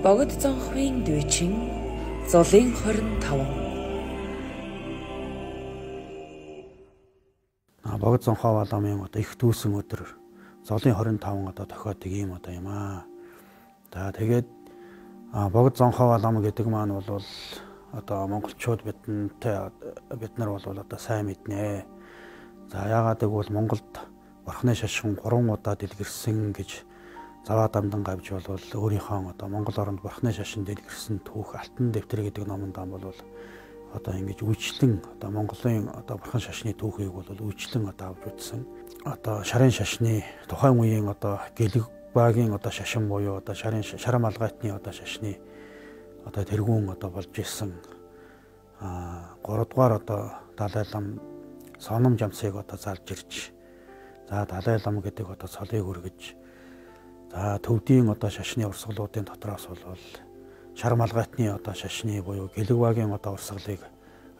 Богд Зонхвын дүйчин Зулын 25. Богд Зонхоо ламын одоо их дүүсэн өдөр Зулын 25 одоо тохиодог юм одоо юм аа. За тэгээд Богд Зонхоо лам гэдэг маань бол одоо монголчууд бид нар бол одоо сайн мэднэ. За яагаад гэвэл Монголд Бурхны шашин 3 удаа дэлгэрсэн гэж Заваа Дамдан гавж бол өөрийнхөө одоо Монгол оронд Бурхны шашин дэлгэрсэн түүх Алтан дэвтэр гэдэг номонд бол одоо ингэж үйлчлэн одоо Монголын одоо Бурхан шашны түүхийг бол үйлчлэн одоо авч үзсэн. Одоо шарын шашны тухайн үеийн одоо гэлэг багийн одоо шашин буюу одоо шарам алгайтны одоо шашны одоо тэргүүн одоо болж ирсэн 3 дугаар одоо Далай лам Соном жамсыг одоо залж ирж за Далай лам гэдэг одоо цолыг өргөж за төвдийн одоо шашны урсгалуудын дотроос бол шарам алгайтны одоо шашны буюу гэлэг багийн одоо урсгалыг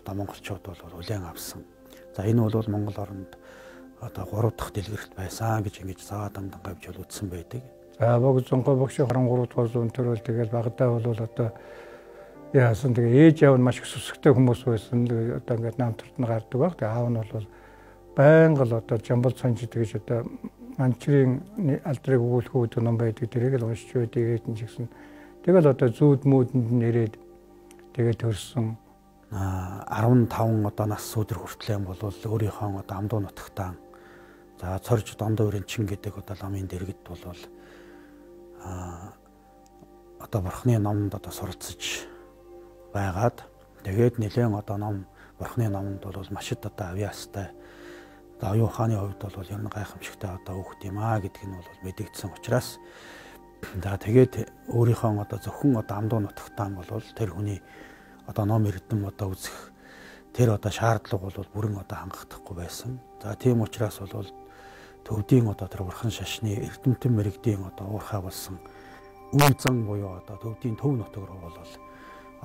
одоо монголчууд бол хүлээн авсан. За энэ бол Монгол оронд одоо 3 дахь дэлгэрэлт байсан гэж ингэж Заваа Дамдан гавж үзсэн байдаг. За Богд Зонхоо багш 23 дугаар зуун төрөл тэгэл багадаа бол одоо яасан тэгээ ээж аав нь маш их сүсгтэй хүмүүс байсан. Одоо ингээд намтарт нь гардаг баг. Тэгээ аав нь бол байнга л одоо жамбал цанжид гэж одоо манчрын алдрыг өгүүлэх үүд ном байдаг. Тэрийг л уншиж байдаг нь ч гэсэн. Тэгэл одоо зүүд мөдөнд нэрээд тэгээ төрсөн 15 одоо нас өдөр хүртлээн бол өөрийнхөө одоо амдуу нутагтаа за цорж дондоо өрөнчин гэдэг одоо ламын дэргэд бол одоо Бурхны номонд одоо суралцж байгаад тэгээд нэлээд одоо ном Бурхны номонд бол маш их одоо авьяастай одоо оюун ухааны хувьд бол ер нь гайхамшигтай одоо өгд юм аа гэдг нь бол мэдэгдсэн учраас за тэгээд өөрийнхөө одоо зөвхөн одоо амдуу нутагтаа бол тэр хүний одоо ном эрдэм одоо үзэх тэр одоо шаардлага бол бүрэн одоо хангахдахгүй байсан. За тийм учраас бол төвдийн одоо тэр Бурхан шашны эрдэмтэн мэрэгдийн одоо уурхай болсон үнцэн буюу одоо төвдийн төв нутаг руу бол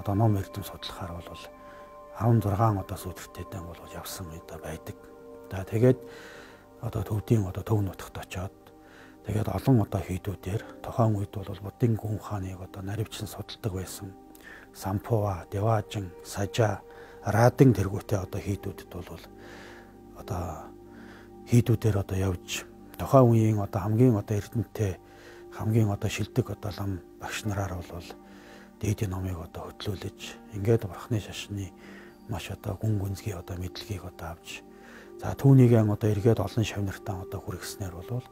одоо ном эрдэм судлахаар бол 16 одоо сүдэртэйдэн бол явсан одоо байдаг. За тэгээд одоо төвдийн одоо төв нутагт очоод тэгээд олон одоо хийдүүдээр тухайн үед бол Буддын гүн хааныг одоо наривчин судалдаг байсан. Сампува, Деважин, Сажа, Радын тэргүүтэй одоо хийдүүдэд бол одоо хийдүүдээр одоо явж тухайн үеийн одоо хамгийн одоо эрдэнэтэй хамгийн одоо шилдэг одоо лам багш нараар бол дээдийн номыг одоо хөтлүүлж ингээд Бурхны шашны маш одоо гүн гүнзгий одоо мэдлэгийг одоо авч за түүнийгээ одоо эргээд олон шавнартаа одоо хүргэснээр бол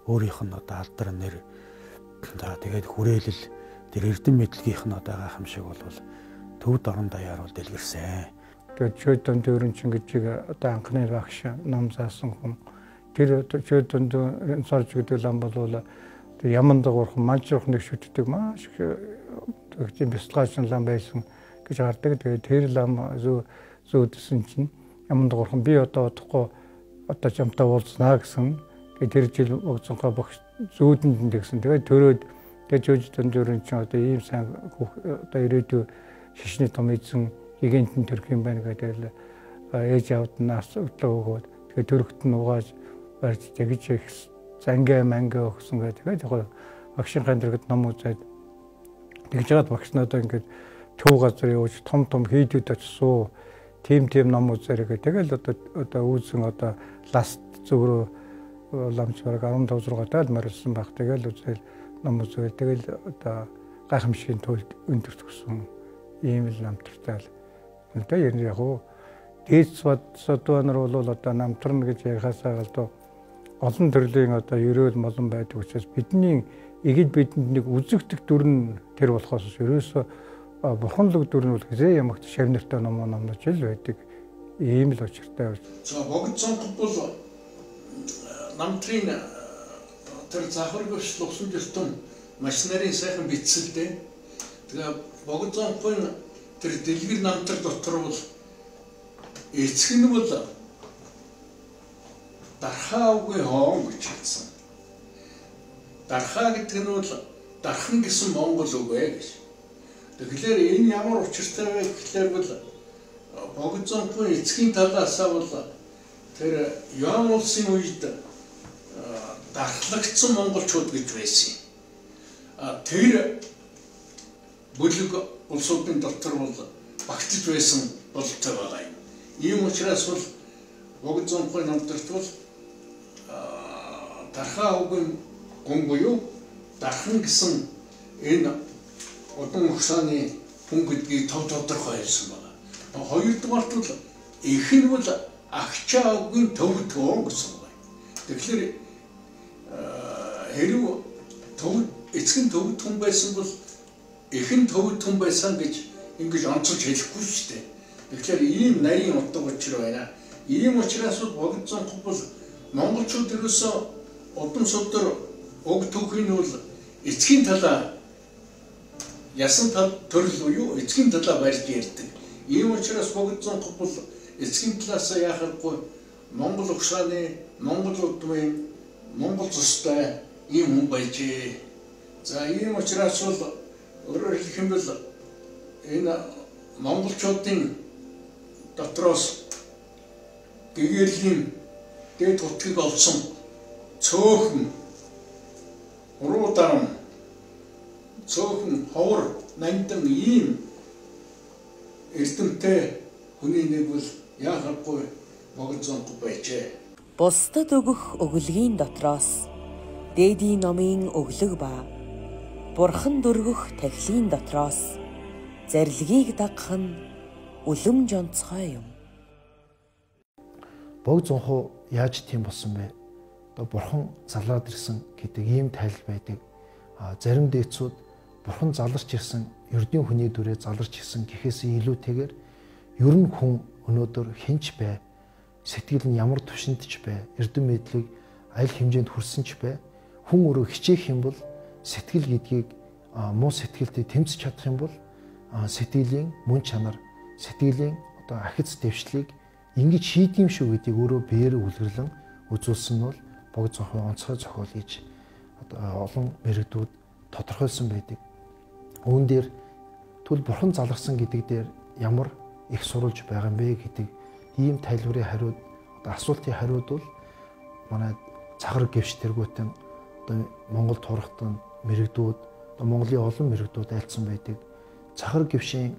өөрийнх нь одоо алдар нэр за тэгээд хүрээлэл тэр эрдэм мэдлэгийнх нь одоо гайхамшиг бол төвд орон даяар бол дэлгэрсэн. Тэгээд Чөдөнд Өрөнчин гэж одоо анхны багш ном заасан хүн тэр Чөдөнд сорж гэдэг лам бол тэр Яман дагуурхан манчрах нэг шүтдэг маш их тийм бяцлагаашин лам байсан гэж гардаг. Тэгээд тэр лам зөөдсөн чинь Яман дагуурхан би одоо удахгүй одоо жамтаа уулзнаа гэсэн. Тэр жил Богд Зонхоо багш зөөдөнд гэсэн. Тэгээд төрөөд тэгээд Чөдөнд Өрөнчин одоо ийм сайн одоо ирээдүйн шашны том эзэн гигантын төрх юм байна гэдэг ээж аавд нь асуудал өгөөд тэгээд төрөхт нь угааж барьж тэгж их зангаа мангаа өгсөн гэдэг. Тэгээд багшийн дэргэд ном үзээд тэгж жаад багш нь одоо ингээд төв газар явж том хийдүүд очсон тим ном үзээрэй гэдэг. Тэгэл одоо үүсэн одоо ласт зөврөө ламч бараг 15 6 таад марилсан баг. Тэгэл үзэл ном үзвэл тэгэл одоо гайхамшигын төлд өндөрт өгсөн ийм л намтартай л одоо ер нь яг уу дээд содванар бол одоо намтарна гэж ярихаасаа одоо олон төрлийн одоо ерөөл молон байдаг учраас бидний игэл бидэнд нэг үзэгдэх дүр нь тэр болохоос ерөөсөө бурханлог дүр нь бол хизээ ямагт шавнартай номнож л байдаг ийм л учиртай байна. За Богд Зонхоо бол намтрын тэр захирагч лувсан ертөнц маш нарийн сайхан бичсэлтэй. Тэгээ Богд Зонхоогийн тэр дэлгэр намтар дотор бол эцэг нь бол дархаагүй хоон гэж хэлсэн. Дархаа гэдэг нь бол дархан гэсэн монгол үг ээ гэж. Тэгэхээр энэ ямар учиртай вэ гэхлээр бол Богд Зонхоогийн эцгийн талаасаа бол тэр Ян улсын үед дархлагдсан монголчууд гэж байсан. Тэр бүлэг улсуудын дотор бол багтаж байсан бололтой байгаа юм. Ийм учраас бол Богд Зонхын намтарт бол дархаа үгийн гүн буюу дархан гэсэн энэ удам ухсааны хүн гэдгийг тодорхой хэлсэн байна. Хоёрдугаарт бол их нь бол агчаа үгийн төв төөн гэсэн байна. Тэгэхээр хэрв эцэг нь төв хүн байсан бол их нь төв хүн байсан гэж ингэж онцолж хэлэхгүй шүү дээ. Тэгэхээр ийм нарийн утга учир байна. Ийм учраас Богд Зонхон бол монголчууд ерөөсөө удам судар уг түүхийн бол эцгийн талаа ясан тал төрөл буюу эцгийн талаа барьж ярьдаг. Ийм учраас Богд Зонхон бол эцгийн талаас яхахгүй монгол ухсааны, монгол удмын, монгол цустай ийм хүн байжээ. За ийм учраас бол өөрөөр хэлэх юм бол энэ монголчуудын дотроос гэгэрлийн дэд утгыг олсон цөөхөн уруу дарам цөөхөн ховор нандин ийм эрдэмтэй хүний нэг бол яахаггүй Богд Зонхон байжээ. Бусдад өгөх өглөгийн дотроос дээдийн номын өглөг ба Бурхан дөргөх тахилын дотроос зарилгийг дагах нь үлэм жонцгой юм. Богд Зонхон яаж тийм болсон бэ? Одоо Бурхан залаад ирсэн гэдэг ийм тайлбар байдаг. Зарим дээдсүүд Бурхан заларч ирсэн, ердийн хүний дүрээ заларч ирсэн гэхээс илүүтэйгээр ер нь хүн өнөөдөр хинч бай, сэтгэл нь ямар төвшөнд ч бай, эрдэм мэдлэг аль хэмжээнд хүрсэн ч бай, хүн өөрөө хичээх юм бол сэтгэл гэдгийг муу сэтгэлтэй тэмцэж чадах юм бол сэтгэлийн мөн чанар, сэтгэлийн одоо ахиц дэвшлийг ингэж шийдэм шүү гэдгийг өөрөө биеэр үлгэрлэн үзүүлсэн нь бол Богд Зонхон онцгой зохиол гэж одоо олон мэрэгдүүд тодорхойлсон байдаг. Үүн дээр түл Бурхан заларсан гэдэг дээр ямар их сурулж байгаа юм бэ гэдэг ийм тайлбарын хариуд одоо асуултын хариуд бол манай цагар гэвч тэргүүтэн одоо Монгол турхтан мэрэгдүүд одоо Монголын олон мэрэгдүүд айлцсан байдаг. Цагар гэвшийн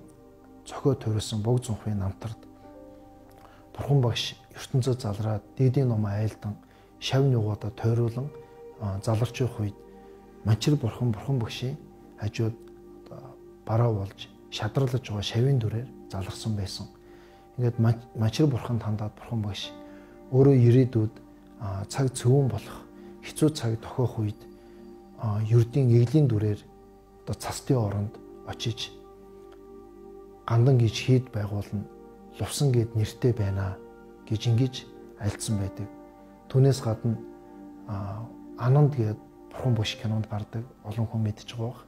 зохио төрүүлсэн Богд Зонхын намтарт Бурхан багш ертөнцөд залраад дээдийн номоо айлдан шав нугуудаа тойруулан заларч явах үед Манчир Бурхан багшийн хажууд бараа болж шадралж байгаа шавийн дүрээр заларсан байсан. Ингээд Манчир Бурханд хандаад Бурхан багш өөрөө ирээдүйд цаг цөвөн болох хэцүү цаг тохиох үед ердийн эглийн дүрээр одоо цастын оронд очиж гандан гэж хийд байгуулна, лувсан гэд нэртэй байна гэж ингэж альцсан байдаг. Түүнээс гадна Ананд гээд Бурхан багш кинонд гардаг олон хүн мэдж байгаа.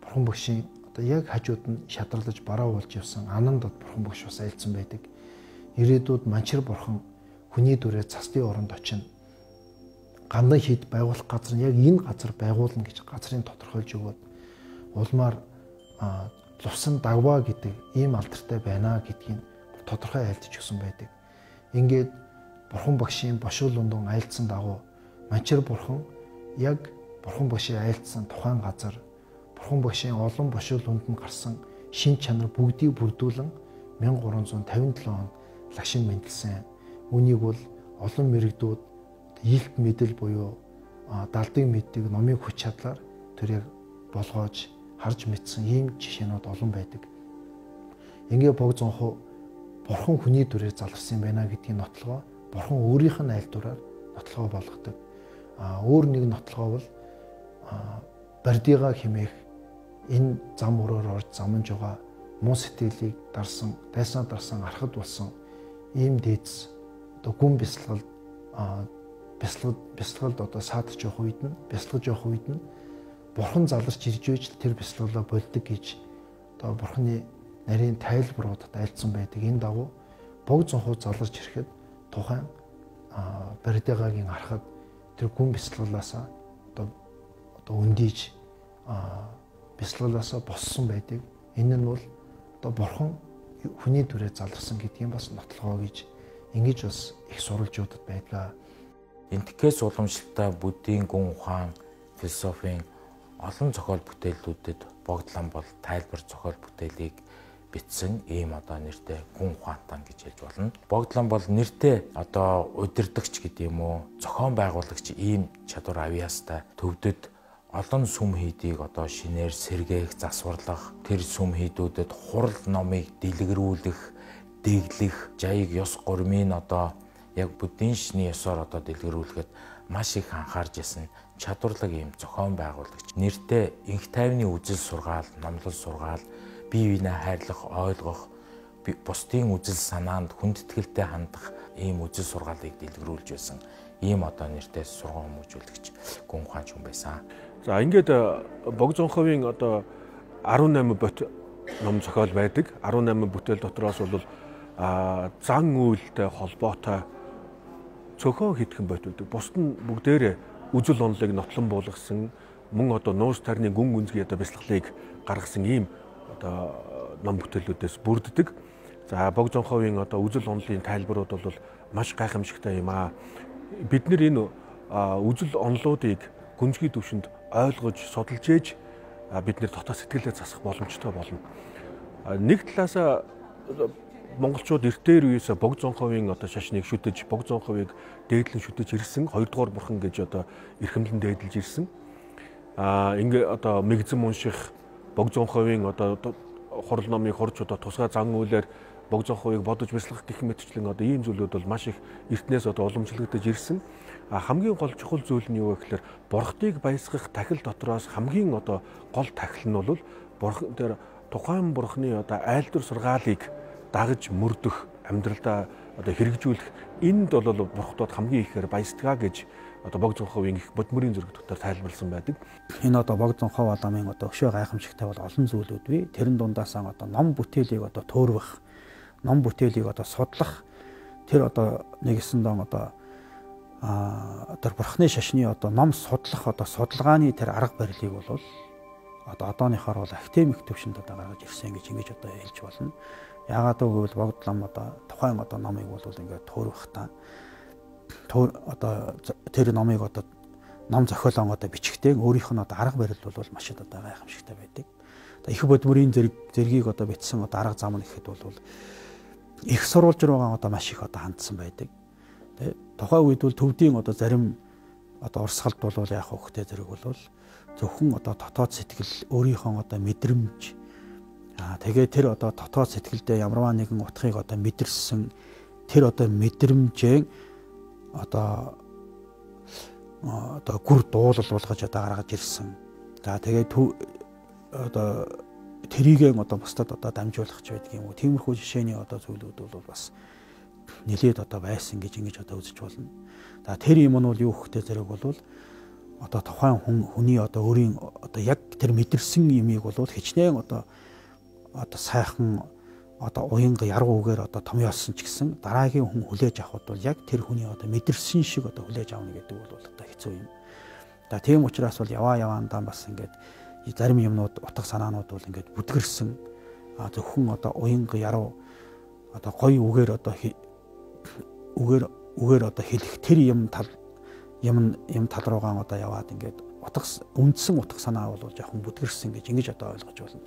Бурхан багшийн одоо яг хажууд нь шадралж бараа болж явсан Анандад Бурхан багш бас альцсан байдаг. Ирээдүйд Манчир Бурхан хүний дүрээ цастын оронд очино. Гандан хийд байгуулах газар нь яг энэ газар байгуулна гэж газрын тодорхойлж өгөөд улмаар лувсан дагваа гэдэг ийм алдартай байна гэдгийг тодорхой айлдж өгсөн байдаг. Ингээд Бурхан багшийн бошигл ундан айлдсан дагуу Манчир Бурхан яг Бурхан багшийн айлдсан тухайн газар Бурхан багшийн олон бошигл унданд гарсан шин чанар бүгдийг бүрдүүлэн 1357 онд лагшин мэндэлсэн. Үүнийг бол олон мэрэгдүүд ийэлт мэдэл буюу далдыг мэддэг номын хүч чадлаар тэрийг болгоож харж мэдсэн ийм жишээнүүд олон байдаг. Ингээ Богд Зонхон Бурхан хүний дүрээр заларсан байна гэдгийг нотлогоо Бурхан өөрийнх нь аль дураар нотлогоо болгодог. Өөр нэг нотлогоо бол Бардига хэмээх энэ зам өрөөр орж заманж байгаа муу сэтгэлийг дарсан, дайснаа дарсан архад болсон ийм дээдс одоо гүн бясалгалд одоо саадж явах үед нь Бурхан заларч ирж байж тэр бясалгалаа болдог гэж одоо Бурханы нарийн тайлбаруудад айлцсан байдаг. Энэ дагуу Богд Зонхон заларч ирэхэд тухайн Бардигагийн архад тэр гүн бясалгалаасаа одоо өндийж бясалгалаасаа боссон байдаг. Энэ нь бол одоо Бурхан хүний дүрээ заларсан гэдгийг бас нотлогоо гэж ингэж бас их сурвалжуудад байдаг. Энтхээс уламжлалтай буддийн гүн ухаан, философийн олон зохиол бүтээлүүдэд Богдлан бол тайлбар зохиол бүтээлийг бичсэн ийм одоо нэртэй гүн ухаантан гэж хэлж болно. Богдлан бол нэртэй одоо удирдагч гэдэг юм уу, зохион байгуулагч ийм чадвар авьяастай төвдөд олон сүм хийдийг одоо шинээр сэргээх, засварлах, тэр сүм хийдүүдэд хурал номыг дэлгэрүүлэх, дэглэх, жаяг ёс гурмын одоо яг буддийн шний ёсоор одоо дэлгэрүүлэхэд маш их анхаарч исэн чадварлаг ийм зохион байгуулагч. Нэртэй инх тайвны үзэл сургаал, номлол сургаал, бие биенээ хайрлах, ойлгох, бусдын үзэл санаанд хүндэтгэлтэй хандах ийм үзэл сургаалыг дэлгэрүүлж байсан ийм одоо нэртэй сургууль хүмүүжүүлэгч гүн ухаанч хүн байсан. За ингээд Богзонховын одоо 18 бот ном зохиол байдаг. 18 бүтээл дотроос бол зан үйлтэй холбоотой цөөхөн хитгэн бот байдаг. Бусд нь бүгдээрээ үзэл онолыг нотлон буулгасан, мөн одоо нуус тарны гүн гүнзгий одоо бяцлаглыг гаргасан ийм одоо ном бүтээлүүдээс бүрддэг. За Богзонховын одоо үзэл онолын тайлбарууд бол маш гайхамшигтай юм аа. Бид нэр энэ үзэл онолуудыг гүнзгий төвшөнд ойлгож, судалж ээж бид нэр дотоод сэтгэлээ засах боломжтой болно. Нэг талаас монголчууд эртээр үеэс Богзонховын одоо шашныг шүтэж, Богзонховыг дээдлэн шүтэж ирсэн, хоёрдугаар бурхан гэж одоо эрхэмлэн дээдлж ирсэн. Ингээ одоо мэгзэн унших, Богзонховын одоо хурал номыг хурж одоо тусгай зан үйлээр Богзонховыг бодож бяцлах гэх мэтчлэн одоо ийм зүйлүүд бол маш их эртнээс одоо уламжлагдаж ирсэн. Хамгийн гол чухал зүйл нь юу вэ гэхээр бурхтыг баясгах тахил дотроос хамгийн одоо гол тахил нь бол бурхан дээр тухайн бурхны одоо айлтар сургаалыг дагаж мөрдөх, амьдралдаа одоо хэрэгжүүлэх энд бол бурхтууд хамгийн ихээр баясдгаа гэж одоо Богзонховын их бодмөрийн зөрөг дотор тайлбарласан байдаг. Энэ одоо Богзонхов ламын одоо өшөө гайхамшигтай бол олон зүйлүүд бий. Тэрэн дундаасаа одоо ном бүтээлийг одоо төөрвөх, ном бүтээлийг одоо судлах, тэр одоо нэгэсэндээ одоо бурхны шашны одоо ном судлах одоо судалгааны тэр арга барилыг бол одоо одооныхоор бол академик төвшөнд одоо гаргаж ирсэн гэж одоо хэлж болно. Яагаад гэвэл Богдлам одоо тухайн одоо номыг бол ингээд төөрвөх та одоо тэр номыг одоо ном зохиолон одоо бичгтэй өөрийнх нь одоо арга барил бол маш их одоо гайхамшигтай байдаг. Их бодмөрийн зэргийг одоо бичсэн одоо арга зам нь ихэд бол их сурвалж руугаа одоо маш их одоо хандсан байдаг. Тэ тухайн үед бол төвдийн одоо зарим одоо урсгалд бол яг хөхтэй зэрэг бол зөвхөн одоо дотоод сэтгэл өөрийнхөө одоо мэдрэмж тэгээ тэр одоо дотоод сэтгэлдээ ямарваа нэгэн утгыг одоо мэдэрсэн тэр одоо мэдрэмжээ одоо гүр дуулал болгож одоо гаргаж ирсэн. За тэгээ одоо тэрийг одоо бусдад одоо дамжуулах ч байдаг юм уу. Тиймэрхүү жишээний одоо зүйлүүд бол бас нэлээд одоо байсан гэж ингэж одоо үзэж болно. За тэр юм нь бол юу хөхтэй зэрэг бол одоо тухайн хүний одоо өөрийн одоо яг тэр мэдэрсэн юмыг бол хичнээн одоо сайхан одоо уянга яруу үгээр одоо томьёолсон ч гэсэн дараагийн хүн хүлээж авахд бол яг тэр хүний одоо мэдэрсэн шиг одоо хүлээж авна гэдэг бол одоо хэцүү юм. За тийм учраас бол яваандаа бас ингээд зарим юмнууд утга санаанууд бол ингээд бүдгэрсэн зөвхөн одоо уянга яруу одоо гоё үгээр одоо үгээр одоо хэлэх тэр юм тал руугаа одоо яваад ингээд үндсэн утга санаа бол жоохон бүдгэрсэн гэж ингэж одоо ойлгож байна.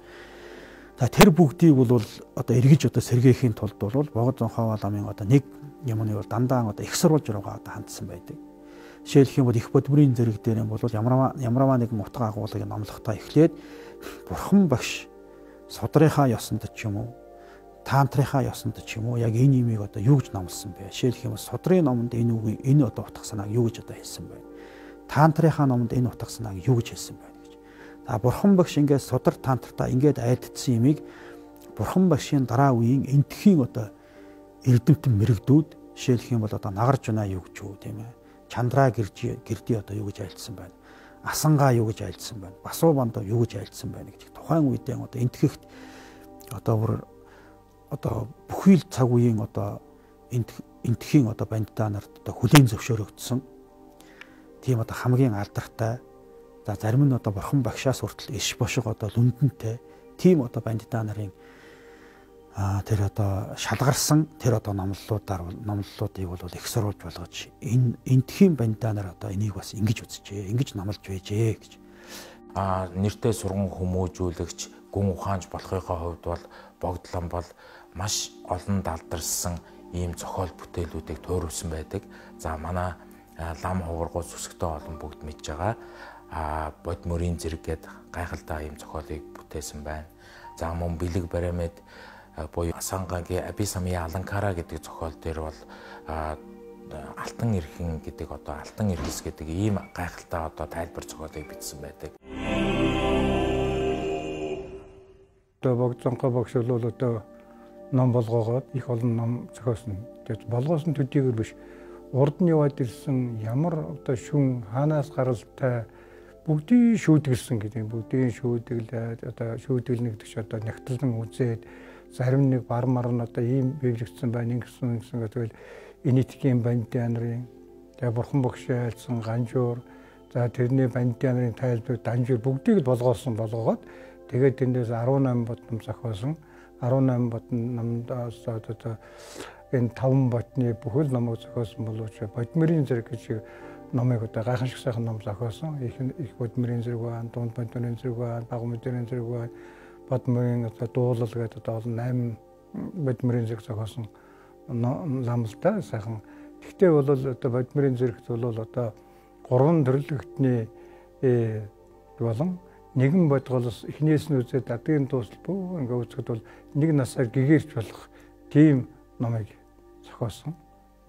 За тэр бүгдийг бол одоо эргэж одоо сэргээхийн тулд бол Богзонхов ламын одоо нэг юмны бол дандаа одоо их сурвалж руугаа одоо хандсан байдаг. Жишээлх юм бол их бодмөрийн зэрэг дээр юм бол ямарваа нэгэн утга агуулгыг номлохтой эхлээд бурхан багш судрынхаа ёсонд ч юм уу таантрынхаа ёсонд ч юм уу яг энэ юмыг одоо юу гэж номлосон бэ? Жишээлх юм бол судрын номонд энэ одоо утга санааг юу гэж одоо хэлсэн бэ? Таантрынхаа номонд энэ утга санааг юу гэж хэлсэн бэ? Бурхан багш ингээд судар тантартаа ингээд айддсан юмыг бурхан багшийн дараа үеийн энтхийн одоо эрдэмтэн мэрэгдүүд жишээлх юм бол одоо нагарж унаа юу гэж үү тийм ээ. Чандраа гэрди одоо юу гэж айлдсан байна. Асангаа юу гэж айлдсан байна. Басуу бандаа юу гэж айлдсан байна гэж тухайн үедээ одоо энтгэхт одоо бүхий л цаг үеийн одоо энтхийн одоо бандтаа нарт одоо хүлээн зөвшөөрөгдсөн. Тийм одоо хамгийн алдартай. За зарим нь одоо бурхан багшаас хүртэл иш бошиг одоо лүндэнтэй тийм одоо бандитаа нарын тэр одоо шалгарсан тэр одоо номлолуудыг бол их сурвалж болгож энэ энтхийн бандитаа нар одоо энийг бас ингэж үзжээ, ингэж номлож байжээ гэж. нэртэй сурган хүмүүжүүлэгч гүн ухаанч болохынхоо хувьд бол Богдлон бол маш олон далдарсан ийм зохиол бүтээлүүдийг туурвсан байдаг. За манай лам хуваргуул сүсгтэй олон бүгд мэдж байгаа. Бод мөрийн зэрэг гээд гайхалтай ийм зохиолыг бүтээсэн байна. За мөн бэлэг баримт буюу Асангагийн Абисамия Аланкара гэдэг зохиол дээр бол алтан эрхэн гэдэг одоо алтан эргэс гэдэг ийм гайхалтай одоо тайлбар зохиолыг бичсэн байдаг. Одоо Богдлонхоо багш бол одоо ном болгоогоод их олон ном зохиосон. Тэгээд болгоосон төдийгөр биш. Урд нь яваад ирсэн ямар одоо шүн хаанаас гаралтай бүгдийг шүүдэглсэн гэдэг. Бүгдийг шүүдэглээд одоо шүүдэглэнэ гэдэг чинь одоо нягтлан үзээд зарим нэг бар мар нь одоо ийм биелэгдсэн байна ингэсэн тэгэл энэтхийн бандиан нарын тэгээ бурхан багш айлсан ганжуур за тэрний бандиан нарын тайлбар данжуур бүгдийг л болгоогоод тэгээд тэндээс 18 бот ном зохиосон. 18 бот номдоос одоо энэ 5 ботны бүхэл номыг зохиосон боловч Бодмөрийн зэрэг гэж номыг одоо гайхамшиг сайхан ном зохиосон. Их Бодмөрийн зэрэг байна, дунд Бодмөрийн зэрэг байна, баг Бодмөрийн зэрэг байна. Бодмөрийн одоо дуулал гэдэг одоо 8 Бодмөрийн зэрэг зохиосон ламлтай сайхан. Гэхдээ бол одоо Бодмөрийн зэрэгт бол одоо 3 төрлөختний болон нэгэн бодголос эхнээс нь үзээд адгийн дуустал бүх ингээ үзэхэд бол нэг насаар гэгэрч болох тийм номыг зохиосон.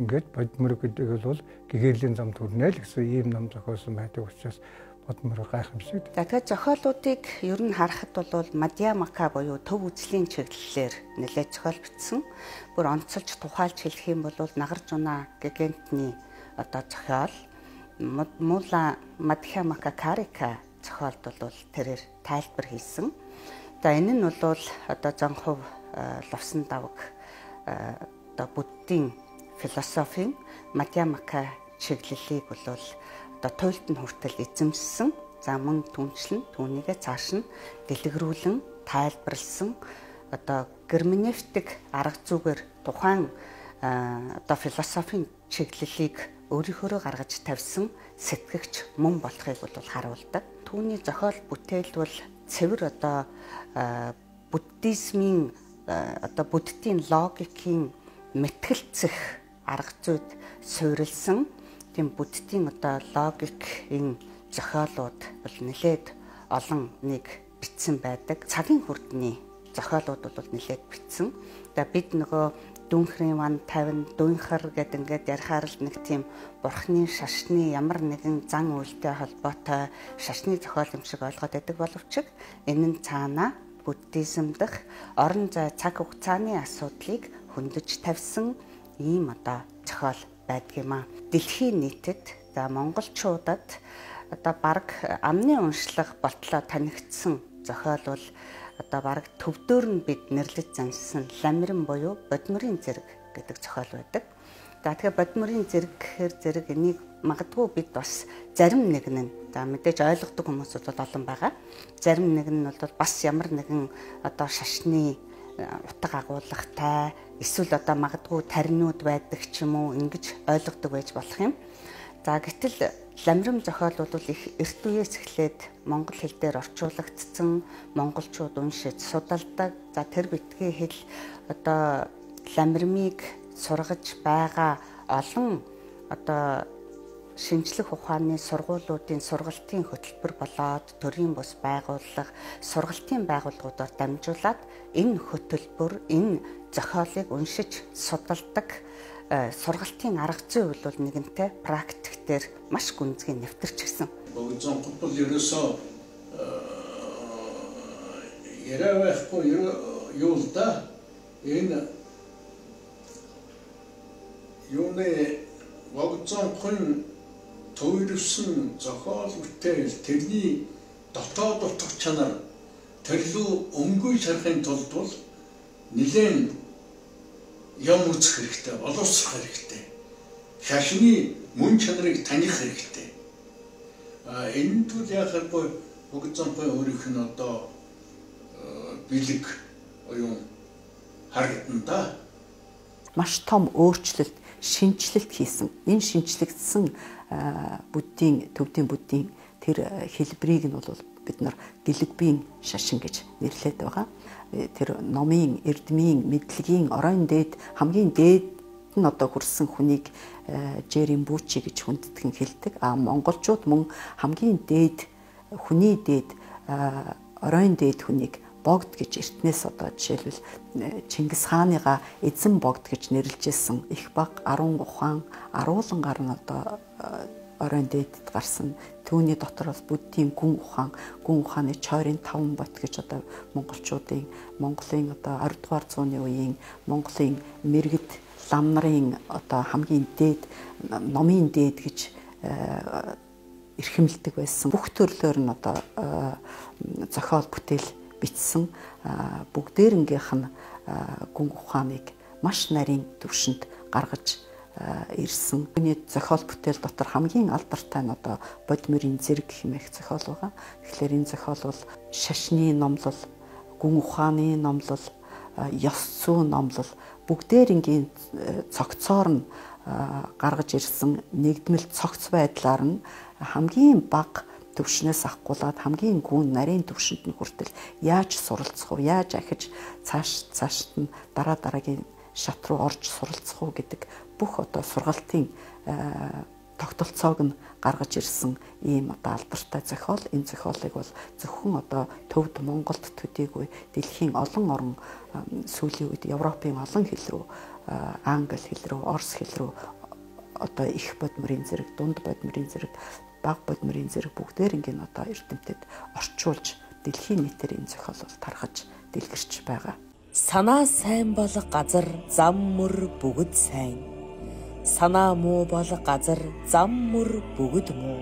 Ингээд Бодмөр гэдэг бол гэгэрлийн зам төрнэ л гэсэн ийм ном зохиосон байдаг учраас Бодмөр гайхамшиг. За тэгэхээр зохиолуудыг ер нь харахад бол Мадьямака буюу төв үзлийн чиглэлээр нэлээд зохиол бичсэн. Бүр онцолж тухайлж хэлэх юм бол Нагарж унаа Гэгентний одоо зохиол Мула Мадьямака Карика зохиолд бол тэрээр тайлбар хийсэн. За энэ нь бол одоо Зонхов Лувсан давг одоо буддийн философийн Мадьямака чиглэлийг бол одоо туйлд нь хүртэл эзэмссэн. За мөн түнчлэн түүнийгээ цааш нь дэлгэрүүлэн тайлбарлсан одоо герменевтик арга зүгээр тухайн одоо философийн чиглэлийг өөрийнхөө гаргаж тавьсан сэтгэгч мөн болохыг бол харуулдаг. Түүний зохиол бүтээл бол цэвэр одоо буддизмын одоо буддийн логикийн мэтгэлцэх арга зүйд суурилсан тийм буддийн одоо логикийн зохиолууд бол нэлээд олон нэг бичсэн байдаг. Цагийн хүрдний зохиолууд бол нэлээд бичсэн. Тэгээ бид нөгөө Дүнхрийн ван 50 дүнхэр гэдэг ингээд ярихаар л нэг тийм бурхны шашны ямар нэгэн зан үйлтэй холбоотой шашны зохиол юм шиг ойлгоод байдаг боловч энэ нь цаана буддизм дах орон зай цаг хугацааны асуудлыг хөндөж тавьсан ийм одоо зохиол байдгиймаа. Дэлхийн нийтэд за монголчуудад одоо бараг амны уншлага болтлоо танигдсан зохиол бол одоо бараг төвдөр нь бид нэрлэж зансан ламирин буюу Бодмөрийн зэрэг гэдэг зохиол байдаг. За тэгэхээр Бодмөрийн зэрэг гэхээр зэрэг энийг магадгүй бид бас зарим нэг нь за мэдээж ойлгодог хүмүүс бол олон байгаа. Зарим нэг нь бол бас ямар нэгэн одоо шашны утга агуулгатай эсвэл одоо магадгүй таринууд байдаг ч юм уу ингэж ойлгодог байж болох юм. За гэтэл ламирин зохиол бол их эрт үеэс эхлээд монгол хэл дээр орчуулагдсан, монголчууд уншиж судалдаг. За тэр битгий хэл одоо ламирмыг сургаж байгаа олон одоо шинжлэх ухааны сургуулиудын сургалтын хөтөлбөр болоод төрийн бус байгууллага, сургалтын байгууллагуудаар дамжуулаад энэ хөтөлбөр, энэ зохиолыг уншиж судалдаг сургалтын арга зүй бол нэгэнтээ практик дээр маш гүнзгий нэвтэрчихсэн. Богдлон бол ерөөсөө яриа байхгүй юу л да. Энэ юуны Богдлон төвөрсөн зохиол бүтээл тэрний дотоод утга чанар төрлөө өнгөө шарахын тулд бол нэлээд юм үзэх хэрэгтэй, боловсрох хэрэгтэй. Шашны мөн чанарыг таних хэрэгтэй. Энэ тул яхахгүй Богдлонгийн өөрийнх нь одоо бэлэг оюун харагдана да. Маш том өөрчлөлт, шинжилэлт хийсэн. Энэ шинжлэгдсэн төвдийн буддийн тэр хэлбэрийг нь бол бид нар гэлэгбийн шашин гэж нэрлэдэг байгаа. Тэр номын, эрдмийн, мэдлэгийн оройн дээд хамгийн дээд нь одоо хүрсэн хүнийг Жерембучи гэж хүндэтгэн хэлдэг. Монголчууд мөн хамгийн дээд хүний дээд оройн дээд хүнийг богд гэж эртнээс одоо жишээлбэл Чингис хааныга эзэн богд гэж нэрлэжсэн их баг 10 ухаан аруулан гар нь одоо оройн дээдэд гарсан. Түүний дотор бас буддийн гүн ухааны чойрын 5 бот гэж одоо Монголын одоо 20 дугаар зууны үеийн Монголын мэрэгд лам нарын одоо хамгийн дээд номын дээд гэж эрхэмлдэг байсан. Бүх төрлөөр нь одоо зохиол бүтээл бичсэн. Бүгдээрнгийнх нь гүн ухааныг маш нарийн түвшинд гаргаж ирсэн. Үүний зохиол бүтээл дотор хамгийн алдартай нь одоо Бодмирын зэрэг хэмээх зохиол байгаа. Тэгэхээр энэ зохиол бол шашны номлол, гүн ухааны номлол, ёс зүйн номлол бүгдээрнгийн цогцоор нь гаргаж ирсэн нэгдмэл цогц байдлаар нь хамгийн бага төвшнээс ахгуулаад хамгийн гүн нарийн төвшөнд нь хүртэл яаж суралцах вэ? Яаж ахиж цаашд нь дараагийн шат руу орж суралцах уу гэдэг бүх одоо сургалтын тогтолцоог нь гаргаж ирсэн ийм одоо алдартай зохиол. Энэ зохиолыг бол зөвхөн одоо төвд Монголд төдийгүй дэлхийн олон орн сүүлийн үед Европын олон хэл рүү, англи хэл рүү, орос хэл рүү одоо их Бодмирын зэрэг, дунд Бодмирын зэрэг, бага Бодмирын зэрэг бүгдээрнгийн одоо эрдэмтэд орчуулж дэлхийн нийтээр энэ зохиол бол тархаж дэлгэрч байгаа. Санаа сайн бол газар зам мөр бүгд сайн. Санаа муу бол газар зам мөр бүгд муу.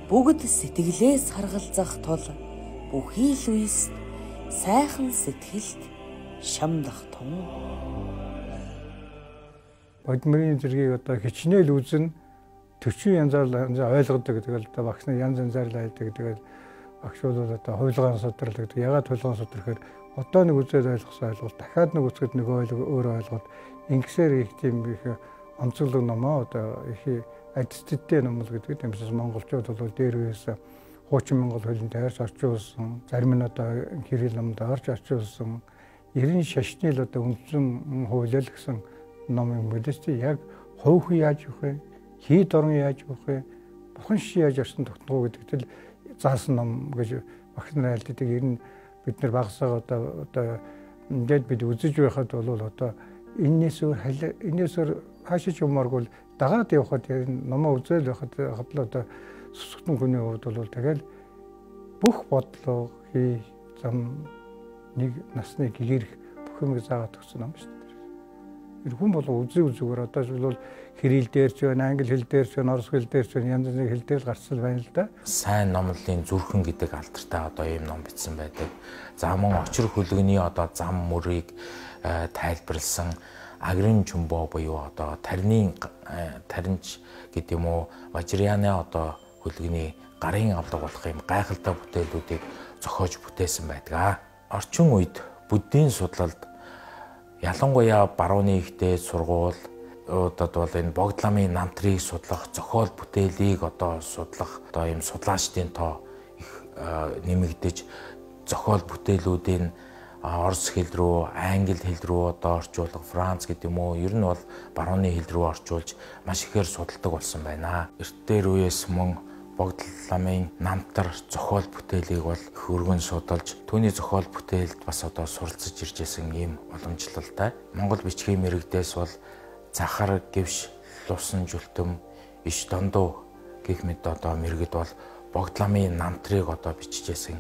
Бүгд сэтгэлээс харгалзах тул бүхий л үйс сайхан сэтгэлд шамдах тун. Бодмирын зэргийг одоо хичнээн үзэн 40 янзаар ойлгодог гэдэг л одоо багшны янз янзаар л айлдаг гэдэг. Багшууд бол одоо хувилгаан судрал гэдэг. Ягаад хувилгаан судрахаар одоо нэг үзээд ойлгосон ойлголт дахиад нэг үзэхэд нэг өөр ойлголт ингэсээр их тийм их онцлог номоо одоо их адисттэй ном л гэдэг. Тиймээс монголчууд бол дээр үеэс хуучин монгол хөлөнд таарч орчуулсан, зарим нь одоо кирилл номд орж орчуулсан 90 шашны л одоо үндсэн хуулиал гэсэн ном юм билээс чи яг хувь хүн яаж явах вэ? Хийд орон яаж явах вэ? Бурхан ши яаж орсон тогтноо гэдэгт л заасан ном гэж багш нар айлддаг. Ер нь бид нар багасаа одоо ингээд бид үзэж байхад бол одоо энэс өөр хаашиж юмаргүй дагаад явхад номоо үзэл байхад хадлаа одоо сүсгтэн хүний хувьд бол тэгэл бүх бодлого хий зам нэг насны гэгэрх бүх юмыг заагаад өгсөн ном шүү дээ. Хүн бол үзүүгээр одоо бол кирилл дээр ч байна, англи хэл дээр ч байна, орос хэл дээр ч байна, янз бүрийн хэл дээр л гарцсан байна л да. Сайн номлолын зүрхэн гэдэг алдартай одоо ийм ном бичсэн байдаг. За мөн очир хөлгөний одоо зам мөрийг тайлбарлсан агрын чумбо буюу одоо таринч гэдэг юм уу, Важраяны одоо хөлгөний гарын авлага болох юм гайхалтай бүтээлүүдийг зохиож бүтээсэн байдаг. Орчин үед буддийн судлалд ялангуяа барууны ихтэй сургууль бол энэ богд ламын намтрыг судлах, зохиол бүтээлийг одоо судлах одоо ийм судлаачдын тоо их нэмэгдэж зохиол бүтээлүүдийн орос хэл рүү, англи хэл рүү одоо орчуулах, франц гэдэг юм уу, ер нь бол барууны хэл рүү орчуулж маш ихээр судалдаг болсон байна. Эрт дээр үеэс мөн богд ламын намтар зохиол бүтээлийг бол их өргөн судалж, түүний зохиол бүтээлд бас одоо суралцж ирж байсан ийм уламжлалтай. Монгол бичгийн мэрэгдээс бол захар, гэвш, лусан жүлтэм, иш дондуу гэх мэт одоо мэрэгд бол богд ламын намтрыг одоо бичижсэн.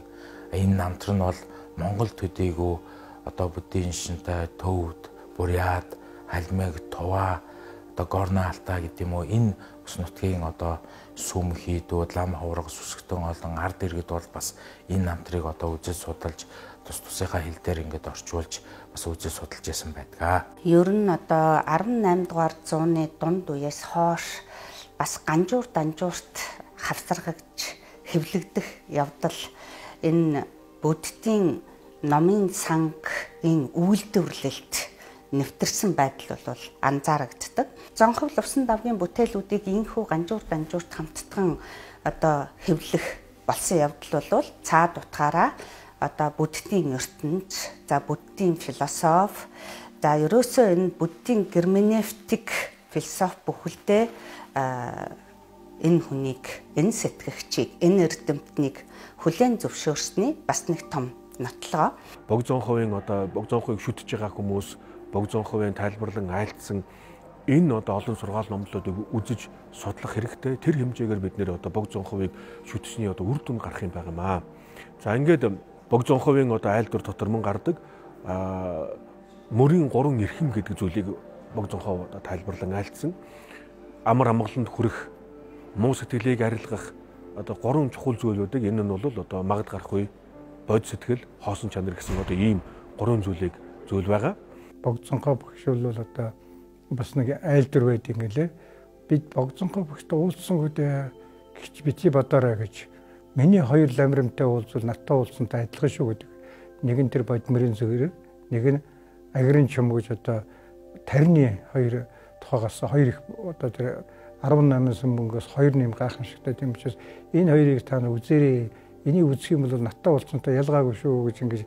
Энэ намтар нь бол Монгол төдийгүй одоо буддийн шинтэй төвд, буряд, халмиг, туваа, одоо горно алта гэдэг юм уу, энэ ус нутгийн одоо сүм хийдүүд, лам хавраг, сүсгтэн олон ард иргэд бол бас энэ намтрыг одоо үзэж судалж тус тусынхаа хэл дээр ингээд орчуулж бас үзэж судалж ясан байдаг. Ер нь одоо 18 дугаар зууны дунд үеэс хойш бас ганжуур данжуурт хавсаргаж хэвлэгдэх явдал энэ буддийн номын сангийн үйлдвэрлэлт нэвтэрсэн байдал бол анзаарагддаг. Зонхов Лувсан давгийн бүтээлүүдийг инхүү ганжуур данжуурт хамттан одоо хэвлэх болсон явдал бол цаад утгаараа одоо буддийн ертөнц, за буддийн философи, за ерөөсөө энэ буддийн герменевтик философи бүхэлдээ энэ хүнийг, энэ сэтгэгчийг, энэ эрдэмтнийг хүлээн зөвшөөрсний бас нэг том нотлого. Богзонховын одоо Богзонховыг шүтж байгаа хүмүүс, Богзонховын тайлбарлан айлтсан энэ одоо олон сургаал номлолуудыг үзэж судлах хэрэгтэй. Тэр хэмжээгээр бид нэр одоо Богзонховыг шүтсний одоо үр дүн гарах юм байгаа юм аа. За ингээд Богзонховын одоо айлдвар дотор мөн гардаг мөрийн 3 эрхэм гэдэг зүйлийг Богзонхов одоо тайлбарлан айлтсан. Амар амгаланд хүрэх, муу сэтгэлийг арилгах одоо 3 чухал зүйлүүдийг энэ нь бол одоо магад гарах үе бод сэтгэл, хоосон чанар гэсэн одоо ийм 3 зүйл байгаа. Богзонхов багш бол одоо бас нэг айлдвар байдаг юм лээ. Бид Богзонхов багштай уулзсан үедээ гихч бити бодоорой гэж миний хоёр ламрамтай уулзвал надтай уулзсантай адилхан шүү гэдэг. Нэг нь тэр бодмөрийн зүгээрээ, нэг нь агрын чум гэж одоо тарины хоёр тухайгаас хоёр их одоо тэр 18 сан мөнгөөс 2 нэм гайхамшигтай тийм учраас энэ хоёрыг та нар үзээрэй. Энийг үзэх юм бол надтай уулзсантай ялгаагүй шүү гэж ингэж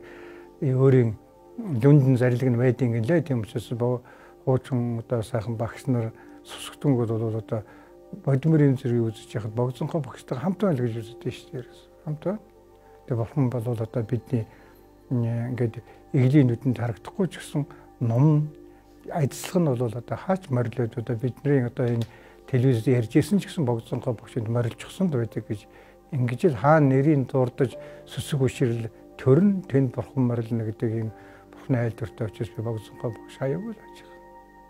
өөрийн дүндэн зарилэг нь байдیں۔ Гэлээ тийм учраас хуучин одоо сайхан багш нар сүсгтөнгүүд бол одоо бодмөрийн зэрэг үзэж яхад Богзонхов багштай хамт байл гэж үздэг шүү дээ. Хамт байна. Тэгээ бурхан бол одоо бидний ингээд эглийн нүдэнд харагдахгүй ч гэсэн ном ажиллах нь бол одоо хаач морилоод одоо бидний одоо энэ телевизэд ярьж ирсэн ч гэсэн Богзонхов багшинд морилжчихсан байдаг гэж ингэж л хаан нэрийн дурдж сүсэг үшрэл төрн тэнд бурхан морилно гэдэг юм бурхны айлдвартай учраас би Богзонхов багш аягүй л аж.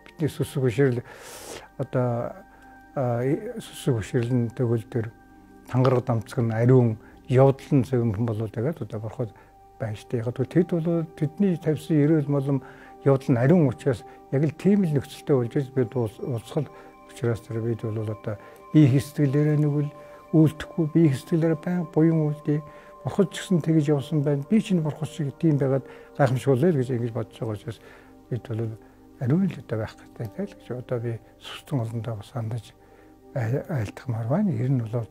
Бидний сүсэг үшрэл одоо сүсэг үшрэлэн тэгвэл тэр тангараг дамцган ариун явдлан зөвхөн болоод байгаа одоо бурхад байж тээ. Яг тэд бол тэдний тавьсан эрүүл молом явдал нь ариун учраас яг л тийм л нөхцөлтэй болж бид уулзах учраас тэр бид бол одоо бие хэсгэлээрээ нэгвэл үйлдэхгүй, бие хэсгэлээрээ баян буян үйлдээ бурхад ч гэсэн тэгж явсан байна. Би ч энэ бурхад шиг тийм байгаад гайхамшгуулъя гэж ингэж бодож байгаа учраас бид бол ариун л одоо байх хэрэгтэй л гэж одоо би сүстэн олондоо бас хандаж айлтгамаар байна. Ер нь бол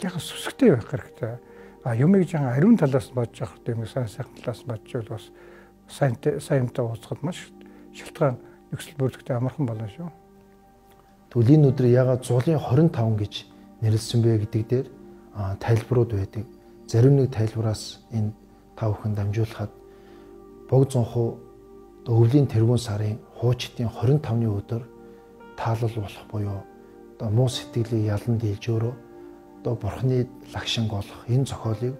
яг сүсгтэй байх хэрэгтэй. Юмыг жаа ариун талаас нь бодож явах гэдэг юм сайн талаас нь бодож бол бас сайнтай уулзахад маш шалтгаан нөхцөл бүрэлдэхүүн амархан болно шүү. Тэгвэл энэ өдөр ягаад зулын 25 гэж нэрлсэн бэ гэдэг дээр тайлбарууд байдаг. Зарим нэг тайлбараас энэ та бүхэн дамжуулахад Богзонхов өвлийн тэргуун сарын хуучтын 25-ны өдөр таалал болох буюу одоо муу сэтгэлийн ялан дийлж өөрөө одоо бурхны лагшинг болох энэ зохиолыг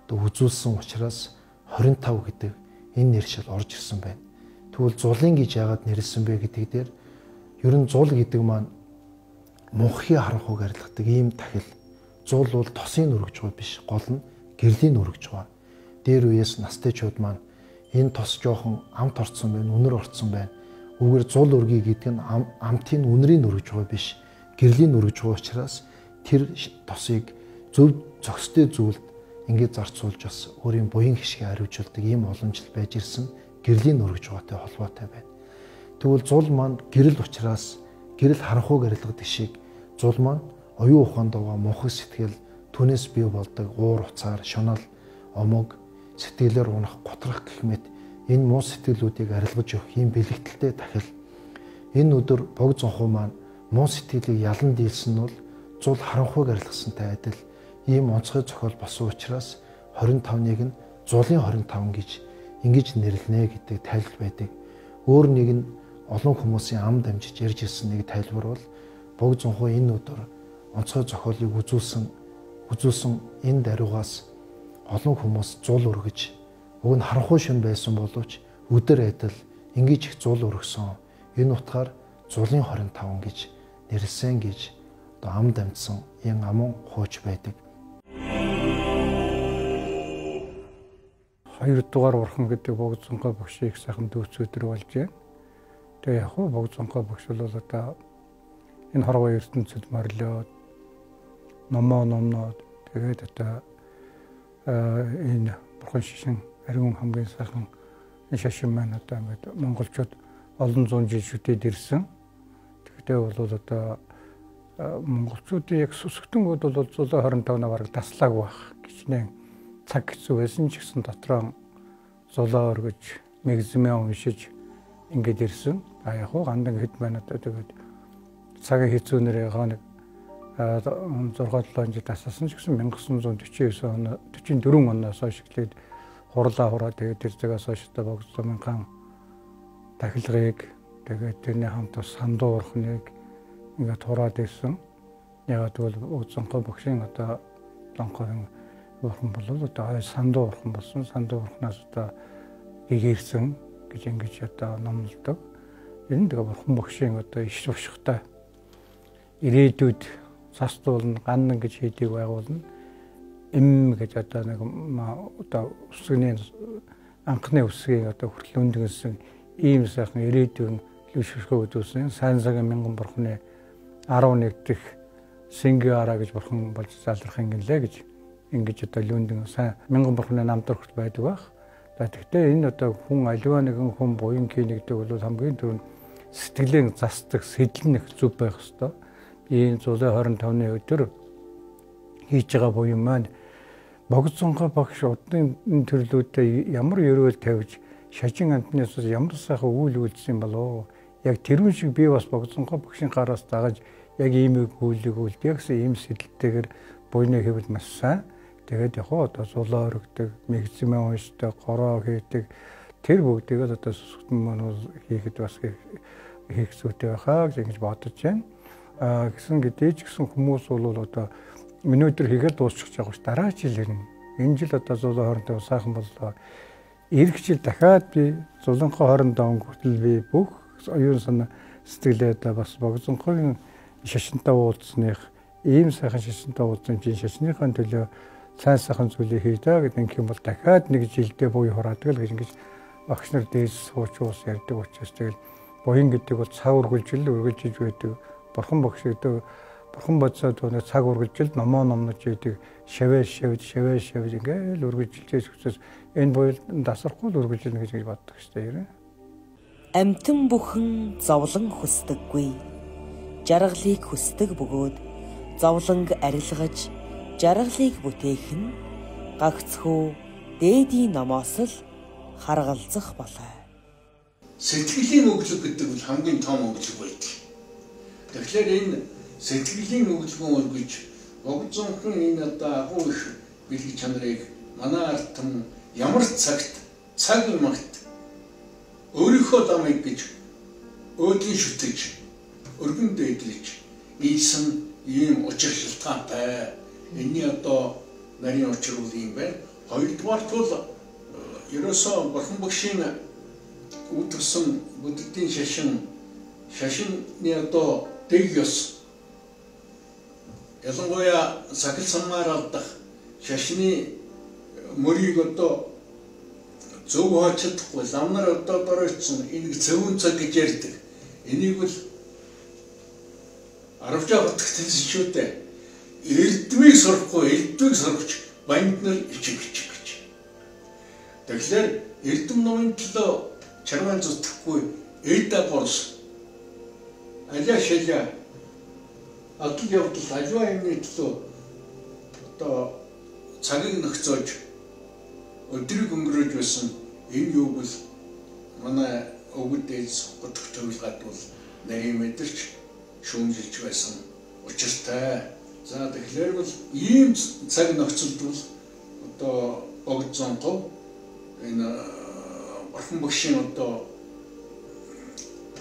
одоо үзүүлсэн учраас 25 гэдэг энэ нэршил орж ирсэн байна. Тэгвэл зулын гэж яагаад нэрлсэн бэ гэдэг дээр ер нь зул гэдэг маань мөнхийн харанхуйг арилгадаг ийм тахил. Зул бол тосын нүргэж байгаа биш, гол нь гэрлийн нүргэж байгаа. Дээр үеэс настайчууд маань энэ тос жоохон амт орцсон байна, үнэр орцсон байна. Үүгээр зул өргий гэдэг нь амтын үнэрийг нүргэж байгаа биш, гэрлийн нүргэж байгаа учраас тэр тосыг зөв зохистой зүйлд ингээд зарцуулж бас өөрийн буян хишгээ хариуцуулдаг ийм олон жил байж ирсэн гэрлийн нүргэж байгаатай холбоотой байна. Тэгвэл зул маань гэрэл учраас гэрэл харанхуйг арилгадаг шиг зул маань оюун ухаанд байгаа мунхаг сэтгэл түүнээс бий болдог уур уцаар шунал омог сэтгэлээр унах готрах гэх мэт энэ муу сэтгэлүүдийг арилгаж өгөх юм бэлэгдэлтэй тахил. Энэ өдөр Богзонхов маань муу сэтгэлийг ялан дийлсэн нь бол зул харанхуйг арилгасантай адил ийм онцгой зохиол болсон учраас 25-ыг нь зулын 25 гэж ингэж нэрлэнэ гэдэг тайлбар байдаг. Өөр нэг нь олон хүмүүсийн ам дамжиж ярьж ирсэн нэг тайлбар бол Богзонхов энэ өдөр онцгой зохиолыг үзүүлсэн энэ даруйгаас олон хүмүүс зул өргөж уг нь харанхуй шин байсан боловч өдөр адил ингэж их зул өргөсөн. Энэ утгаар зулын 25 гэж нэрлсэн гэж одоо ам дамжсан энэ амун хууч байдаг. 2 дугаар бурхан гэдэг Богзонхов багшийг сайхан дүүц өдөр болж байна. Тэгээ яг Богзонхов багш бол одоо энэ хорвоо ертөнцид морилоод номноод тэгээд одоо энэ бурхан шишин ариун хамгийн сайхан энэ шашин маань одоо ингээд монголчууд олон зуун жил шүтээд ирсэн. Тэгтээ бол одоо монголчуудын яг сүсгтэн бол 125 навараг таслааг байх гिचнээ цаг хэцүү байсан ч гэсэн дотроо зулаа өргөж мэгзмээ уншиж ингээд ирсэн. Яг хуу гандан хэд минутаа тэгээд цагийн хэцүүнээр яг нэг 6-7 жил тасалсан ч гэсэн 1949 он 44 оноос хойш эхлээд хураа тэгээд тэр цагаас хойш та богцсон мянган тахилгыг тэгээд тэрний хамт бас сандуу урхныг ингээд хураад ирсэн. Яг тэгвэл Богцонхой багшийн одоо Лонхойн урхан бол одоо сандуу урхан болсон. Сандуу урхнаас одоо гэгэрсэн гэж ингэж одоо номлодог. Энэ тэгээ бурхан багшийн одоо иш туршихтай ирээдүйд цастуулна ганна гэж хийдэг байгуулна. Гэж одоо нэг одоо өсгөний анхны өсгийн одоо хүртэл өндгөнсөн ийм сайхан ирээдүйн лүшгөө өдөөсөн сайн цагийн мянган бурхны 11 дэх Сингиара гэж бурхан болж залрах ингэлээ гэж ингэж одоо лүндэн сайн мянган бурхны намд өрхт байдаг байх. Тэгэхдээ энэ одоо хүн аливаа нэгэн хүн буян кинэгдэг бол хамгийн түрүүнд сэтгэлийн застдаг сэтлэн их зүв байх ёстой. Энэ 125-ны өдөр хийж байгаа буян маань Богцонхой багш удны төрлүүдтэй ямар өрөөл тавьж шажин амтнаас ямар сайхан үйл үйлдсэн болов. Яг тэрүүн шиг би бас Богцонхой багшийн гараас дагаж яг ийм үйлийг үлд ягс ийм сэтлэлтэйгээр буйны хэвэл маш сайн. Тэгээд яг одоо зулаа өргөдөг, мэгзмээ уншдаг, гороо хийдэг тэр бүгдийг л одоо сүсгтэн мануу хийхэд бас хийх зүйтэй байхаа гэж бодож байна. Гэсэн гэдээч гэсэн хүмүүс бол одоо миний өдөр хийгээд дуусчих жаагүй ш дараа жил ирнэ. Энэ жил одоо 125 сайхан боллоо. Ирэх жил дахиад би 125 хүртэл би бүх оюун санаа сэтгэлээ одоо бас Богцонхойн шашинтай уулзсных ийм сайхан шашинтай уулзсан чинь шашныхаа төлөө сайхан зүйлийг хийдэ гэдэг юм бол дахиад нэг жилдээ буй хураадаг л гэж ингэж багш нар дээс суучуус ярьдаг учраас тэгэл буян гэдэг бол цаг үргэлжил үргэлжиж байдаг. Бурхан багш гэдэг бурхан бодсоо түүний цаг үргэлжилд номнож идэг шавж ингээл үргэлжилж хүчээс энэ буйл дасрахгүй л үргэлжилнэ гэж боддог шүү дээ. Амьтан бүхэн зовлон хүсдэггүй. Жаргалыг хүсдэг бөгөөд зовлонг арилгаж жаргалыг бүтээх нь гагцхүү дээдийн номоос л харгалзах болоо. Сэтгэлийн өглөг гэдэг бол хамгийн том өглөг байдаг. Тэгэхээр энэ сэтгэлийн өглөгөн өргөж Богцонхон энэ одоо агуу их бэлэг чанарыг манай ард түмэн ямар цагт цаг юмагт өөрийнхөө дамыг гэж өөдний шүтэж өргөн дээдлэж ийсэн ийм учир шалтгаантай. Энэний одоо нарийн учир бол юм байна. Хоёрдугаар бол ерөөсөө бурхан багшийн үүдгсэн бүддийн шашины одоо дэг ёс ялангуяа сахил саммаар алдах шашны мөрийг одоо зөв хаачихдаггүй ламнар одоо дөрөвчсөн энийг зөвөн цаг гэж ярьдаг. Энийг бол аравжаа хотгоцсон шүү дээ. Эрдмийг сурахгүй, элдвийг сурч банд нар ичиг гэж. Тэгэхээр эрдэм номын төлөө чарман зүтгэхгүй эдэ горс аля шаля адил явдал аливаа юмны төлөө одоо цагийг нөхцөөж өдрийг өнгөрөөж байсан энэ юу бол манай өвөд дээс годох төлөвлөгөөд бол нарийн мэдэрч шүүмжилж байсан учиртай. За тэгэхээр бол ийм цаг нөхцөлд бол одоо Богцонхой энэ бурхан багшийн одоо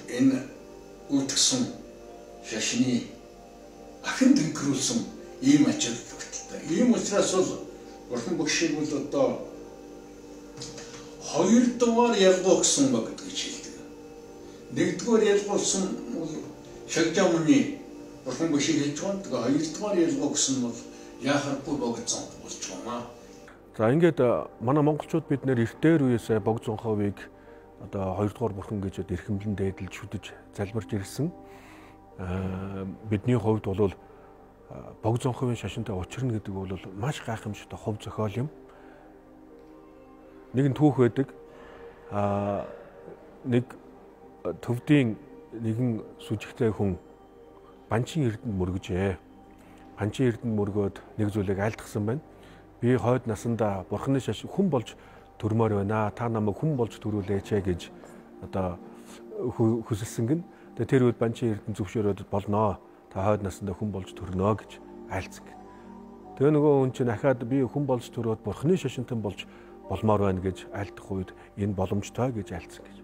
энэ үүдгсэн шашны ахин тэнхрүүлсэн ийм ачаал тогтолтой. Ийм учраас бол бурхан багшийг бол одоо хоёрдугаар ялгуу гэсэн баг гэж хэлдэг. Нэгдүгээр ялгуулсан бол шагжаамны бурхан багшийг хэлж байгаа. Тэгээ хоёрдугаар ялгуу гэсэн бол яахааргүй Богцонхой болж байна. За ингээд манай монголчууд бид нэр эртээр үеэс Богцонхойг одоо хоёрдугаар бурхан гэж эрхэмлэн дээдэлж шүтэж залбирж ирсэн. Бидний хувьд бол Богцонхойн шашинтай учирна гэдэг бол маш гайхамшигтай хувь зохиол юм. Нэгэн түүх байдаг. Нэг төвдийн нэгэн сүжигтэй хүн банчин эрдэнд мөргөжээ. Банчин эрдэнд мөргөөд нэг зүйлийг айлтгсан байна. Би хойд насандаа бурхны шашин хүн болж төрмөр байна. Та намайг хүн болж төрүүлээч гэж одоо хүсэлсэн гин. Тэгээ тэр үед банчин эрдэнд зөвшөөрөөд болноо. Та хойд насандаа хүн болж төрнө гэж айлцсан гин. Тэгээ нөгөө хүн чинь ахаад би хүн болж төрөөд бурхны шашинтан болж болмоор байна гэж айлдах үед энэ боломжтой гэж айлцсан гэж.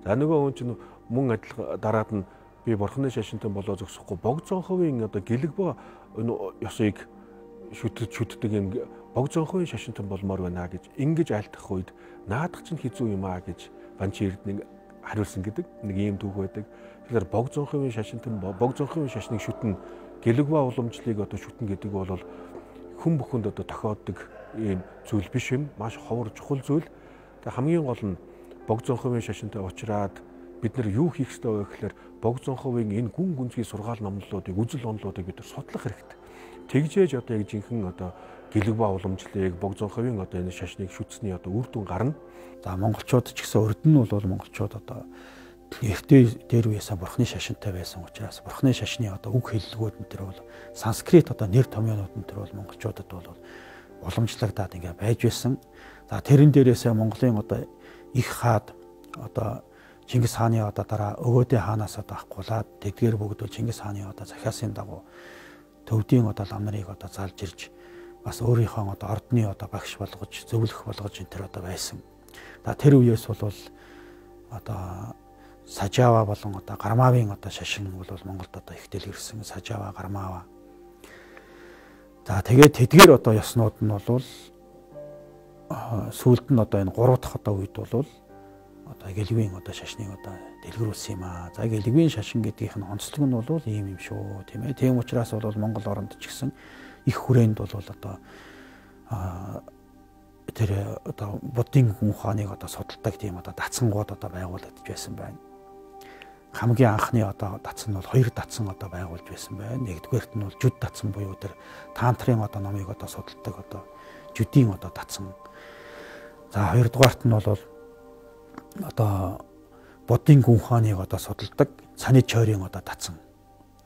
За нөгөө хүн чинь мөн адил дараад нь би бурхны шашинтан болоо зогсохгүй бог зонховын одоо гэлэг ёсыг шүтдэг юм бог зонховын шашинтан болмоор байна гэж ингэж айлдах үед наадах чинь хэцүү юм аа гэж банчин эрдэнэ хариулсан гэдэг нэг ийм түүх байдаг. Тэгэхээр бог зонховын шашинтан бог зонховын шашныг шүтэн гэлэгва уламжлалыг одоо шүтэн гэдэг бол хүн бүхэнд одоо тохиоддог ийм зүйл биш юм. Маш ховор чухал зүйл. Тэгээ хамгийн гол нь бог зонховын шашинтай уулзраад бид нар юу хийх ёстой вэ гэхээр бог зонховын энэ гүн гүнзгий сургаал номлолуудыг үзэл онолуудыг бид нар судлах хэрэгтэй. Тэгжээж одоо яг жинхэнэ одоо гэлэгва уламжлалыг бог зонховын одоо энэ шашныг шүтсний одоо үр дүн гарна. За монголчууд ч гэсэн урд нь бол монголчууд одоо эртний дээр үеэсээ бурхны шашинтай байсан учраас бурхны шашны одоо үг хэллэгүүд энэ төр бол санскрит одоо нэр томьёонууд энэ төр бол монголчуудад бол уламжлагдаад ингээ байж байсан. За тэрэн дээрээсээ Монголын одоо их хаад одоо Чингис хааны одоо дараа Өвөөдөө хаанаас одоо авахгуулаад тэдгээр бүгд бол Чингис хааны одоо захиасын дагуу төвдийн одоо лам нарыг одоо залж ирж бас өөрийнхөө одоо ордны одоо багш болгож зөвлөх болгож энэ төр одоо байсан. За тэр үеэс бол одоо Сажава болон одоо Гармавын одоо шашин бол Монголд одоо их дэлгэрсэн Сажава, Гармава. За тэгээд тэдгээр одоо ёснууд нь бол сүүлд нь одоо энэ 3 дахь одоо үед бол одоо гэлэгвийн одоо шашныг одоо дэлгэрүүлсэн юм аа. За гэлэгвийн шашин гэдгийнх нь онцлог нь бол ийм юм шүү, тийм ээ. Тийм учраас бол Монгол оронд ч гэсэн их хүрээнд бол одоо тэр одоо буддын хүн ухааныг одоо судалдаг тийм одоо дацсангууд одоо байгуулагдж байсан байна. Хамгийн анхны одоо дацсан нь бол 2 дацсан одоо байгуулж байсан байна. Нэгдүгээрт нь бол жүд дацсан буюу тэр тантрын одоо номыг одоо судалдаг одоо жүдийн одоо дацсан. За хоёрдугаарт нь бол одоо буддын хүн ухааныг одоо судалдаг цанид чойрын одоо дацсан.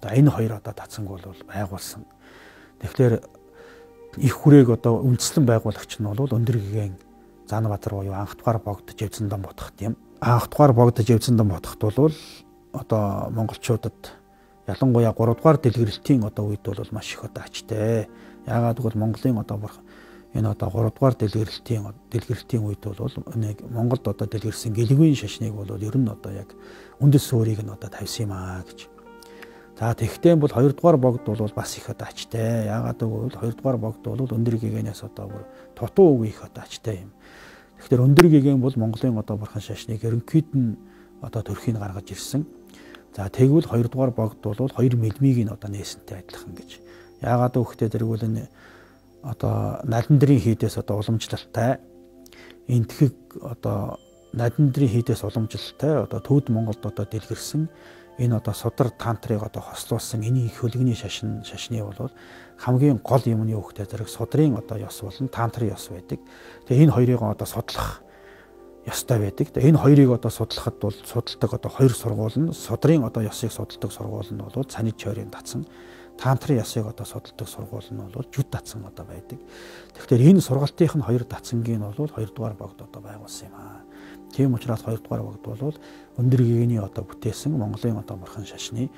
За энэ хоёр одоо дацсанг бол байгуулсан. Тэгэхээр их хүрээг одоо үндэслэн байгуулагч нь бол өндөр гэгээн Занбаатар буюу анх дугаар богд Живцэндан бодохт юм. Анх дугаар богд Живцэндан бодохт бол одоо монголчуудад ялангуяа 3 дугаар дэлгэрэлтийн одоо үед бол маш их одоо ачтай. Яагаад гэвэл Монголын одоо энэ одоо 3 дугаар дэлгэрэлтийн үед бол нэг Монголд одоо дэлгэрсэн гэлэгвийн шашныг бол ер нь одоо яг үндэс суурийг нь одоо тавьсан юм аа гэж. За тэгвэл бол 2 дугаар богд бол бас их одоо ачтай. Яагаад гэвэл 2 дугаар богд бол өндөр гэгээнээс одоо бүр тутуу үг их одоо ачтай юм. Тэгэхээр өндөр гэгээн бол Монголын одоо бурхан шашныг ерөнхийд нь одоо төрхийг гаргаж ирсэн. За тэгвэл 2 дугаар богд бол 2 мэлмийг нь одоо нээсэнтэй адилхан гэж. Яагаад гэвэл тэргүүл энэ одоо надандрын хийдээс одоо уламжлалтай энтхэг одоо надандрын хийдээс уламжлалтай одоо төвд Монголд одоо дэлгэрсэн энэ одоо судар тантрыг одоо хослуулсан энэ их хөлгөний шашны бол хамгийн гол юмны үгтэй зэрэг судрын одоо ёс болон тантрын ёс байдаг. Тэгээ энэ хоёрыг одоо судлах ёстой байдаг. Тэгээ энэ хоёрыг одоо судлахад бол судалдаг одоо 2 сургууль нь судрын одоо ёсыг судалдаг сургууль нь бол цанид чойрын дацсан. Тантрын ёсыг одоо судалдаг сургууль нь бол жүд дацсан одоо байдаг. Тэгэхээр энэ сургалтынх нь 2 дацангийн бол 2 дугаар богд одоо байгуулсан юм аа. Тийм учраас 2 дугаар богд бол өндөр гэгэний одоо бүтээсэн Монголын одоо бурхан шашны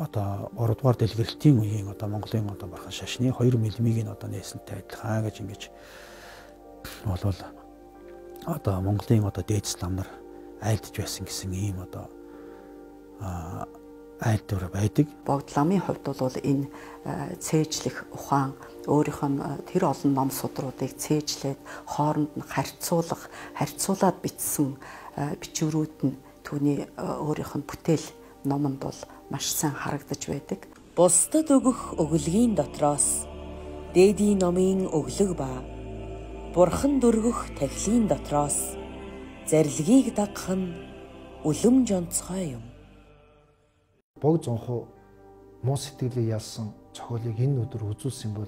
одоо 3 дугаар дэлгэрэлтийн үеийн одоо Монголын одоо бурхан шашны 2 мэлмийг нь одоо нээсэнтэй адилхан гэж ингэж бол одоо Монголын одоо дээдс лам нар айлдж байсан гэсэн ийм одоо айлдвар байдаг. Богд ламын хувьд бол энэ цээжлэх ухаан өөрийнх нь тэр олон ном судруудыг цээжлээд хооронд нь харьцуулаад бичсэн бичвэрүүд нь түүний өөрийнх нь бүтээл номонд бол маш сайн харагдаж байдаг. Бусдад өгөх өглөгийн дотроос дээдийн номын өглөг ба бурхан дүргэх тахилын дотроос зарилгийг дагах нь үлэм жонцгой юм. Бог зонхоо муу сэтгэлээ ялсан цохиолыг энэ өдөр үзүүлсэн бол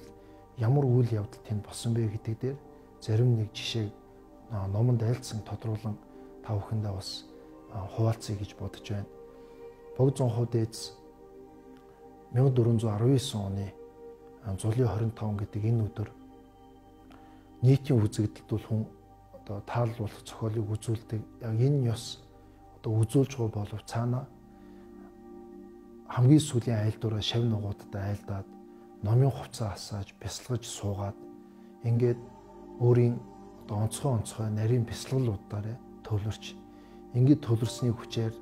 ямар үйл явдал тэнд болсон бэ гэдэг дээр зарим нэг жишээг номонд айлцсан тодруулан та бүхэндээ бас хуваалцъя гэж бодож байна. Бог зонхоо дээдс 1419 оны Зулын 25 гэдэг энэ өдөр нийтийн үзэгдэлд бол хүн одоо тааллуулах зохиолыг үзүүлдэг. Яг энэ ёс одоо үзүүлж байгаа болов цаана хамгийн сүүлийн айлдвараа шав нугуудтай айлдаад номын хувцас асааж бясалгаж суугаад ингээд өөрийн одоо онцгой нарийн бясалгалуудаараа төвлөрч ингээд төвлөрсний хүчээр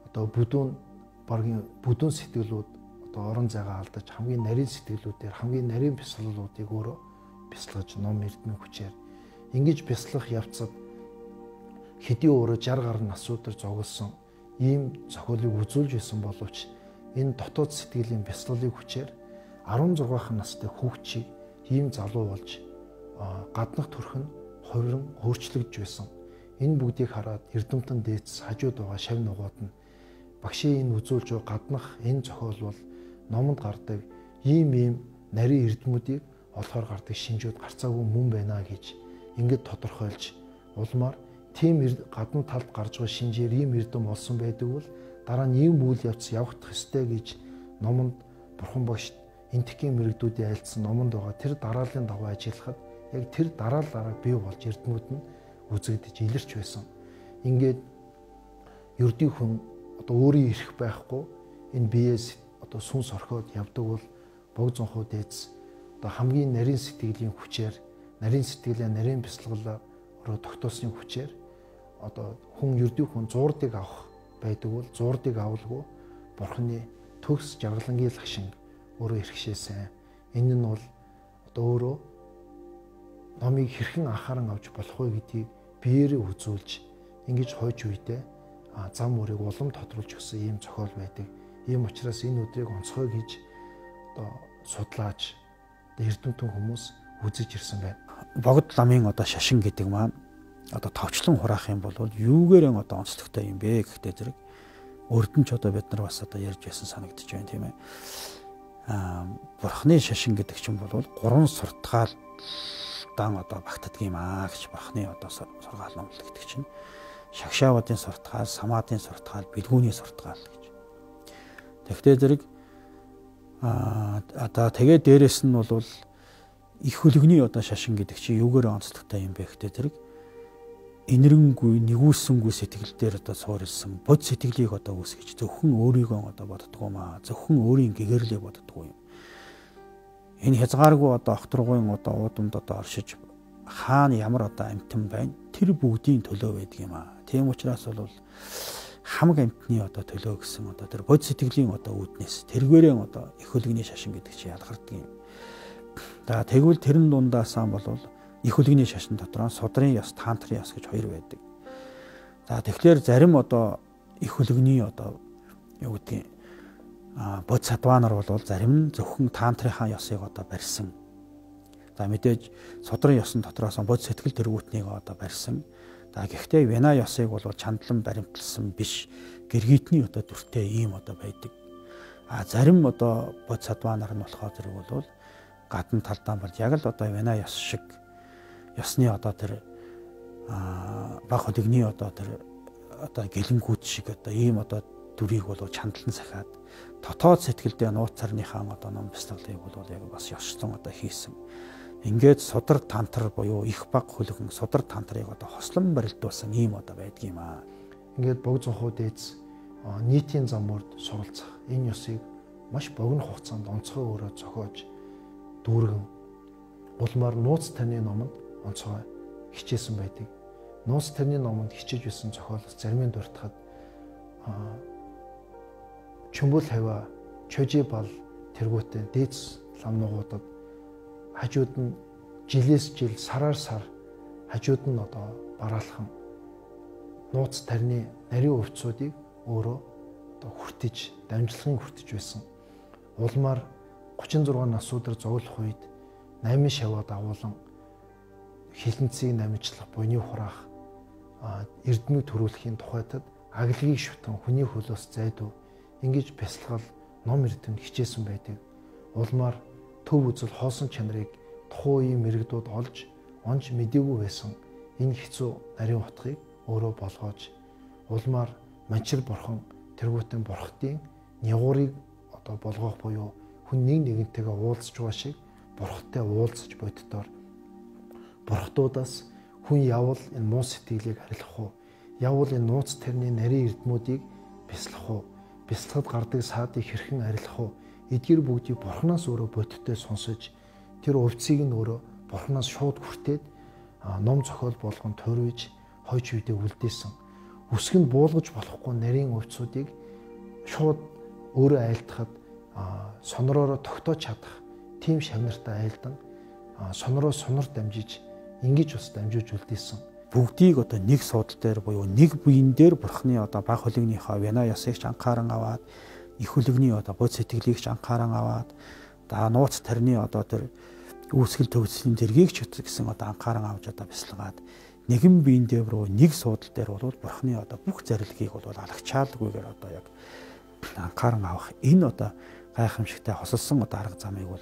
одоо бүдүүн сэтгэлүүд одоо орон зайгаа алдаж хамгийн нарийн сэтгэлүүдээр хамгийн нарийн бясалгалуудыг өөрөө бясалгаж ном эрдмийн хүчээр ингэж бясалгах явцад хэдий өөрөө 60 гаруй насуудаар зогссон ийм зохиолыг үзүүлж байсан боловч энэ дотоод сэтгэлийн бясалгалыг хүчээр 16 настай хүүхчийг ийм залуу болж гаднах төрх нь хувиран өөрчлөгдөж байсан. Энэ бүгдийг хараад эрдэмтэн дээдс хажууд байгаа шав нугууд нь багшийн энэ үзүүлж байгаа гаднах энэ зохиол бол номонд гардаг ийм нарийн эрдмүүдийг олохоор гардаг шинжүүд гарцаагүй мөн байна гэж ингээд тодорхойлж улмаар тийм гадна талд гарч байгаа шинжээр ийм эрдэм болсон байдаг бол дараа нь ийм үйл явц явагдах ёстой гэж номонд бурхан багш энтхийн мэрэгдүүдийн айлдсан номонд байгаа тэр дарааллын даваа ажиллахад яг тэр дараалалаараа бий болж эрдмүүд нь үзэгдэж илэрч байсан. Ингээд ердийн хүн одоо өөрийн эрх байхгүй энэ биеэс одоо сүнс орхиод явдаг бол бог зонхоо дээдс одоо хамгийн нарийн сэтгэлийн хүчээр нарийн сэтгэлээ нарийн бясалгалаар өөрөө тогтоосныг хүчээр одоо хүн ердийн хүн зуурдыг авах байдаг бол зуурдыг авалгүй бурхны төгс жаргалангийн лагшин өөрөө ирхшээсэн. Энэ нь бол одоо өөрөө номыг хэрхэн анхааран авч болох вэ гэдгийг биеэрээ үзүүлж ингэж хойж үедээ зам мөрийг улам тодруулж өгсөн ийм зохиол байдаг. Ийм учраас энэ өдрийг онцгой гэж одоо судлаач эрдэмтэн хүмүүс үзэж ирсэн байна. Богд ламын одоо шашин гэдэг маань одоо товчлон хураах юм бол юугээрээ одоо онцлогтой юм бэ гэхдээ зэрэг өрдөн ч одоо бид нар бас одоо ярьж байсан санагдаж байна тийм ээ. Бурхны шашин гэдэг чинь бол 3 суртгаалдан одоо багтдаг юм гэж бурхны одоо сургаал номлол гэдэг чинь шагшаавуудын суртгаал, самаадын суртгаал, бэлгүүний суртгаал гэж. Тэгвэл зэрэг одоо тэгээд дээрэс нь бол их хөлөгний одоо шашин гэдэг чинь юугээр онцлогтой юм бэ гэхдээ зэрэг инэрэнгүй нэгүүлсэнгүй сэтгэл дээр одоо суурилсан бод сэтгэлийг одоо үүсгэж зөвхөн өөрийгөө одоо боддгоо маа зөвхөн өөрийн гэгэрлийг боддгоо юм. Энэ хязгааргүй одоо огторгуйн одоо уудамд одоо оршиж хаана ямар одоо амтан байна тэр бүгдийн төлөө байдаг юм аа. Тийм учраас бол хамаг амтны одоо төлөө гэсэн одоо тэр бод сэтгэлийн одоо үүднээс тэргээрээ одоо их хөлөгний шашин гэдэг чинь ялгардаг юм. За тэгвэл тэрэн дундаасаа бол их хөлөгний шашин дотор судрын ёс, тантрын ёс гэж хоёр байдаг. За тэгэхээр зарим одоо их хөлөгний одоо юу гэдгийг бод садванаар бол зарим нь зөвхөн тантрынхаа ёсыг одоо барьсан. За мэдээж судрын ёсон дотроос бод сэтгэл тэргүүтнийг одоо барьсан. За гэхдээ вина ёсыг бол чандлан баримтлсан биш гэргитний одоо дүртэй ийм одоо байдаг. Зарим одоо бод садванаар нь болохоор зэрэг бол гадна талдаа бол яг л одоо вина ёс шиг ёсны одоо тэр баг хөлөгний одоо тэр одоо гэлэнгүүд шиг одоо ийм одоо дүрийг бол чандлан сахиад дотоод сэтгэлдээ нууц царныхаа одоо ном бясалгалыг бол яг бас ёсцон одоо хийсэн. Ингээд судар тантар буюу их баг хөлөгн судар тантрыг одоо хослон барилдуулсан ийм одоо байдгийм аа. Ингээд бог зонхоо дээдс нийтийн замурд суралцах энэ ёсыг маш богино хугацаанд онцгой өөрөө зохиож дүүргэн улмаар нууц таны номонд онцгой хичээсэн байдаг. Нууц таны номонд хичээж байсан зохиолоос заримын дуртахад чөмбөл хаваа чожи бал тэргүүтээ дээдс лам нугуудад хажууд нь жилээс жил сараар сар хажууд нь одоо бараалхан нууц тарны нарийн өвцүүдийг өөрөө одоо хүртэж дамжлагын хүртэж байсан. Улмаар 36 насуудаар зовлох үед 8 шаваад агуулan хилэнцгийг намжлах, буйны хураах, эрдмийг төрүүлэхийн тухайтад аглагийг шүтэн хүний хөлөөс зайдуу ингэж бясалгал ном эрдэмт хичээсэн байдаг. Улмаар төв үзэл хоосон чанарыг тухайн үеийн мэрэгдүүд олж онж мэдээгүй байсан энэ хэцүү нарийн утгыг өөрөө болгоож улмаар манчир бурхан тэргүүтэн бурхтын нягуурыг одоо болгоох буюу хүн нэгнтэйгээ уулзж байгаа шиг бурхтай уулзж боддоор бурхтуудаас хүн явал энэ муу сэтгэлийг арилгах уу? Явал энэ нууц тэрний нарийн эрдмүүдийг бяцлах уу? Бяцлагад гардаг саадыг хэрхэн арилгах уу? Эдгээр бүгдийг бурхнаас өөрөө бодиттой сонсож тэр өвцгийг нь өөрөө бурхнаас шууд хүртээд ном зохиол болгон төрөж хойч үедээ үлдээсэн. Үсгэнд буулгаж болохгүй нарийн өвцүүдийг шууд өөрөө айлтахад сонороороо тогтоож чадах тийм шавнартай айлдан сонороо сонор дамжиж ингэж бас дамжуулж үлдээсэн. Бүгдийг одоо нэг суудал дээр буюу нэг буян дээр бурхны одоо баг хөлөгнийхөө вина ясыг ч анхааран аваад их хөлөгний одоо бод сэтгэлийг ч анхааран аваад нууц тарны одоо тэр үүсгэл төгслийн зэргийг ч гэсэн одоо анхааран авч одоо бясалгаад нэгэн биеийн дээр рүү нэг суудал дээр бол бурхны одоо бүх зарилгийг бол алагчаалгүйгээр одоо яг анхааран авах энэ одоо гайхамшигтай хосолсон одоо арга замыг бол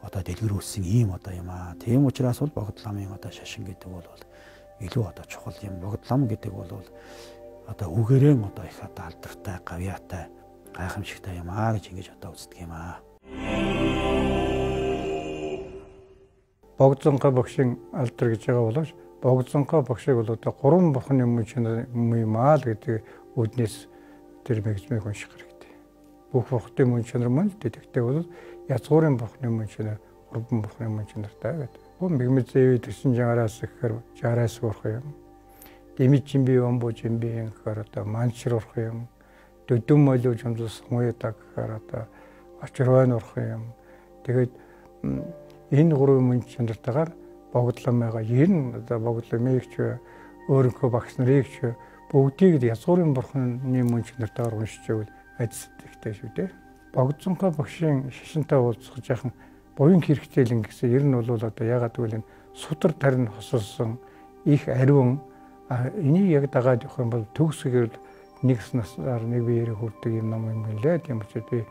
одоо дэлгэрүүлсэн ийм одоо юм аа. Тийм учраас бол богд ламын одоо шашин гэдэг бол илүү одоо чухал юм. Богд лам гэдэг бол одоо үгээрэн одоо их одоо алдартай, гавьяатай, гайхамшигтай юм аа гэж ингэж одоо үздэг юм аа. Богдзонхой багшийн алдар гэж байгаа боловч Богдзонхой багшийг бол одоо гурван бурхны мөн чанар юм аа л гэдэг үднээс тэр мэгзмийг унших хэрэгтэй. Бүх бурхтын мөн чанар мөн л тэгтээ бол язгуурын бурхны мөн чанар, гурван бурхны мөн чанартай гэдэг. Бо мэгмэзэвэ төсөн жаараас гэхээр жаараас урах юм. Дэмэж жимби өмбө жимби гэхээр одоо манчр урах юм. Дөдөн молоо жамзас хуйдаг гэхээр одоо очройн урах юм. Тэгээд энэ гурван мөн чанартайгаар богдломыгаа ер одоо богдломыг ч өөрийнхөө багш нарыг ч бүгдийг язгуурын бурхны мөн чанартайгаар уншиж байвал айдсдагтай шүү дээ. Богдзонхой багшийн шашинтай уулзах жаахан буян хэрэгтэй л ингэсэн ер нь бол одоо ягаад гэвэл энэ сутар тарин хосолсон их ариун энийг яг дагаад явах юм бол төгсгөр нэг наснаар нэг биеэр хүрдэг юм ном юм лээ. Тийм учраас би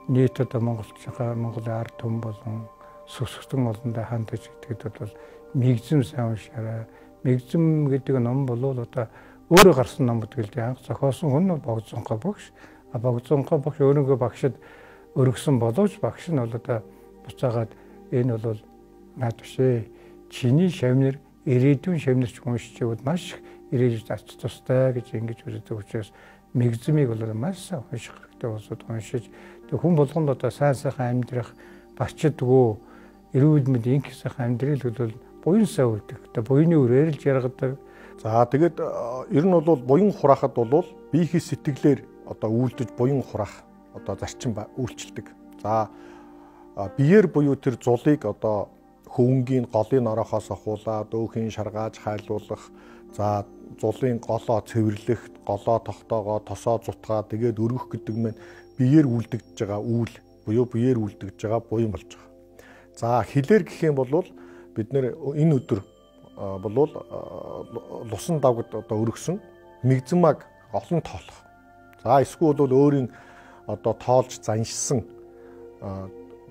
нийт одоо Монголын ард түмэн болон сүсгтэн олондоо хандаж гэдэгт бол мэгзэм сайн уншаарай. Мэгзэм гэдэг ном бол одоо өөрөө гарсан ном гэдэг л анх зохиосон хүн бол Богдзонхой багш. Богдзонхой багш өөрөнгөө багшид өргөсөн боловч багш нь бол одоо буцаагаад энэ бол наад бишээ. Чиний шавнар ирээдүйн шавнарч уншчихвал маш их ирээж ач тустай гэж ингэж үздэг учраас мэгзэмийг бол маш сайн унших хэрэгтэй болсод уншиж хүн болгонд одоо сайн сайхан амьдрах барчдгүй эрүүл мэнд инх сайхан амьдрал бол буян сайн үлдэх. Одоо буяны үрээр л жаргадаг. За тэгээд ер нь бол буян хураахад бол биеийн сэтгэлээр одоо үйлдэж буян хураах одоо зарчим үйлчилдэг. За биеэр буюу тэр зулыг одоо хөвөнгийн голын ороохоос ахуулаад өөхийн шаргааж хайлуулах, за зулын голоо цэвэрлэх, голоо тогтоогоо тосоо зутгаа тэгээд өргөх гэдэг нь биеэр үлдэгдэж байгаа үйл буюу биеэр үлдэгдэж байгаа буян болж байгаа. За хилээр гэх юм бол бид нэр энэ өдөр бол лусан давгад одоо өргөсөн мэгзэмаг олон тоолох. За эсвэл бол өөрийн одоо тоолж заншсан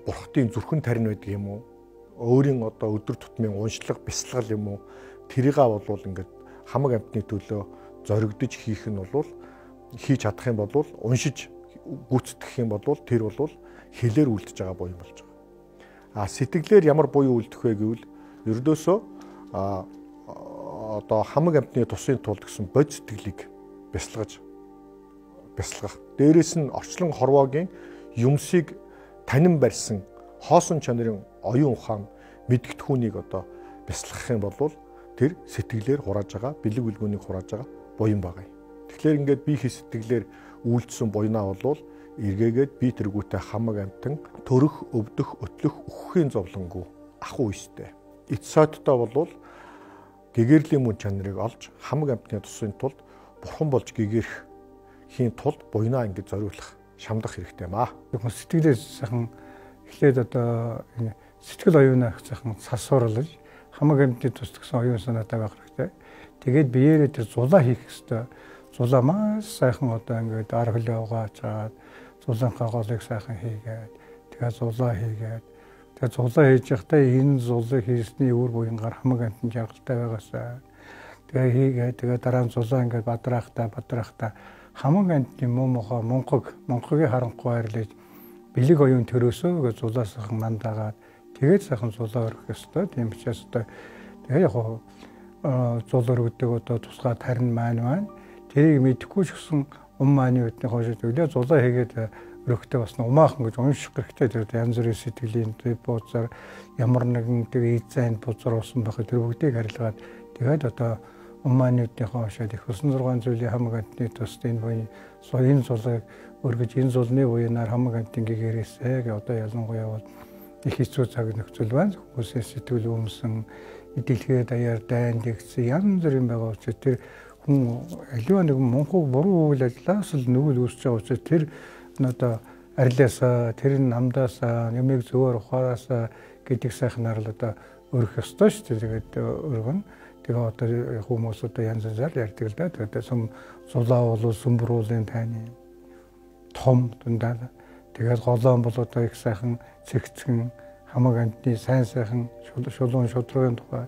бурхтын зүрхэн тарин байдаг юм уу? Өөрийн одоо өдөр тутмын уншлага, бясалгал юм уу? Тэрийгээ бол ингээд хамаг амтны төлөө зоригдож хийх нь бол хийж чадах юм бол уншиж гүйцэтгэх юм бол тэр бол хэлээр үлдэж байгаа буян болж байгаа. Сэтгэлээр ямар буян үлдэх вэ гэвэл ердөөсөө одоо хамаг амтны тусын тулд гэсэн бод сэтгэлийг бясалгах. Дээрээс нь орчлон хорвоогийн юмсыг танин барьсан хоосон чанарын оюун ухаан мэдгэдхүүнийг одоо бясалгах юм бол тэр сэтгэлээр хурааж байгаа, бэлэг үлгүүнийг хурааж байгаа буян байгаа юм. Тэгэхээр ингээд би сэтгэлээр үйлдсэн буянаа бол эргээгээд би тэргүүтээ хамаг амтан төрөх, өвдөх, өтлөх, өөхөхийн зовлонгүй ахуй өстэй. Эц сойттой бол гэгэрлийн мөн чанарыг олж хамаг амтны тусын тулд бурхан болж гэгэрх хийн тулд буянаа ингэж зориулах, шамдах хэрэгтэй юм аа. Сэтгэлээс сайхан эхлээд одоо энэ сэтгэл оюунаа сайхан сасуурлаж хамаг амтны тусдагсан оюун санаатай байх хэрэгтэй. Тэгээд биеэрээ тэр зулаа хийх хэрэгтэй. Зулаа маш сайхан одоо ингээд ар хөлөө угаачаад зулынхаа голыг сайхан хийгээд тэгээд зулаа хийгээд тэгээд зулаа хийж явахдаа энэ зулыг хийсний үр буянгаар хамаг амтны жаргалтай байгаасаа тэгээд хийгээд тэгээд дараа нь зулаа ингээд бадраахтаа хамаг амтны муухай Монголыг харанхуй хайрлаж бэлэг оюун төрөөсөө гэж зулаасахан мандагаад тэгээд сайхан зулаа өргөх ёстой. Тийм учраас одоо тэгээ яг зул өргөдөг одоо тусгай тарин маань тэрийг мэдэхгүй ч гэсэн мааны үтний хойшоо өглөө зулаа хийгээд өргөхтэй бас умаахан гэж унших хэрэгтэй. Тэр янз бүрийн сэтгэлийн бузар ямар нэгэн тэгээ эзэн бузар усан байхад тэр бүгдийг харилгаад тэгээд одоо мааны үтний хойшоо их 96 зүйлийн хамаг амтны тусд энэ буюу энэ зулыг өргөж энэ зулны буйнаар хамаг амтын гэгэрээсээ гэ одоо ялангуяа бол их хэцүү цаг нөхцөл байна. Хүмүүсийн сэтгэл өмсөн дэлхийд даяар дайнд игсэн янз бүрийн байгаа учраас тэр хүн аливаа нэгэн мунхаг буруу үйл ажиллаас л нүгэл үүсэж байгаа учраас тэр одоо арилаасаа тэр намдаасаа нэмийг зөвөр ухаараасаа гэдэг сайхнаар л одоо өрөх ёстой шүү дээ. Тэгээд өргөн тэгээ одоо хүмүүс одоо янз янзаар ярьдаг л да. Тэгээд зулаа бол сүмбрүүлэн таны том дундаа тэгээд голоон бол одоо их сайхан цэгцгэн хамаг амтны сайн сайхан шулуун шудрагын тухай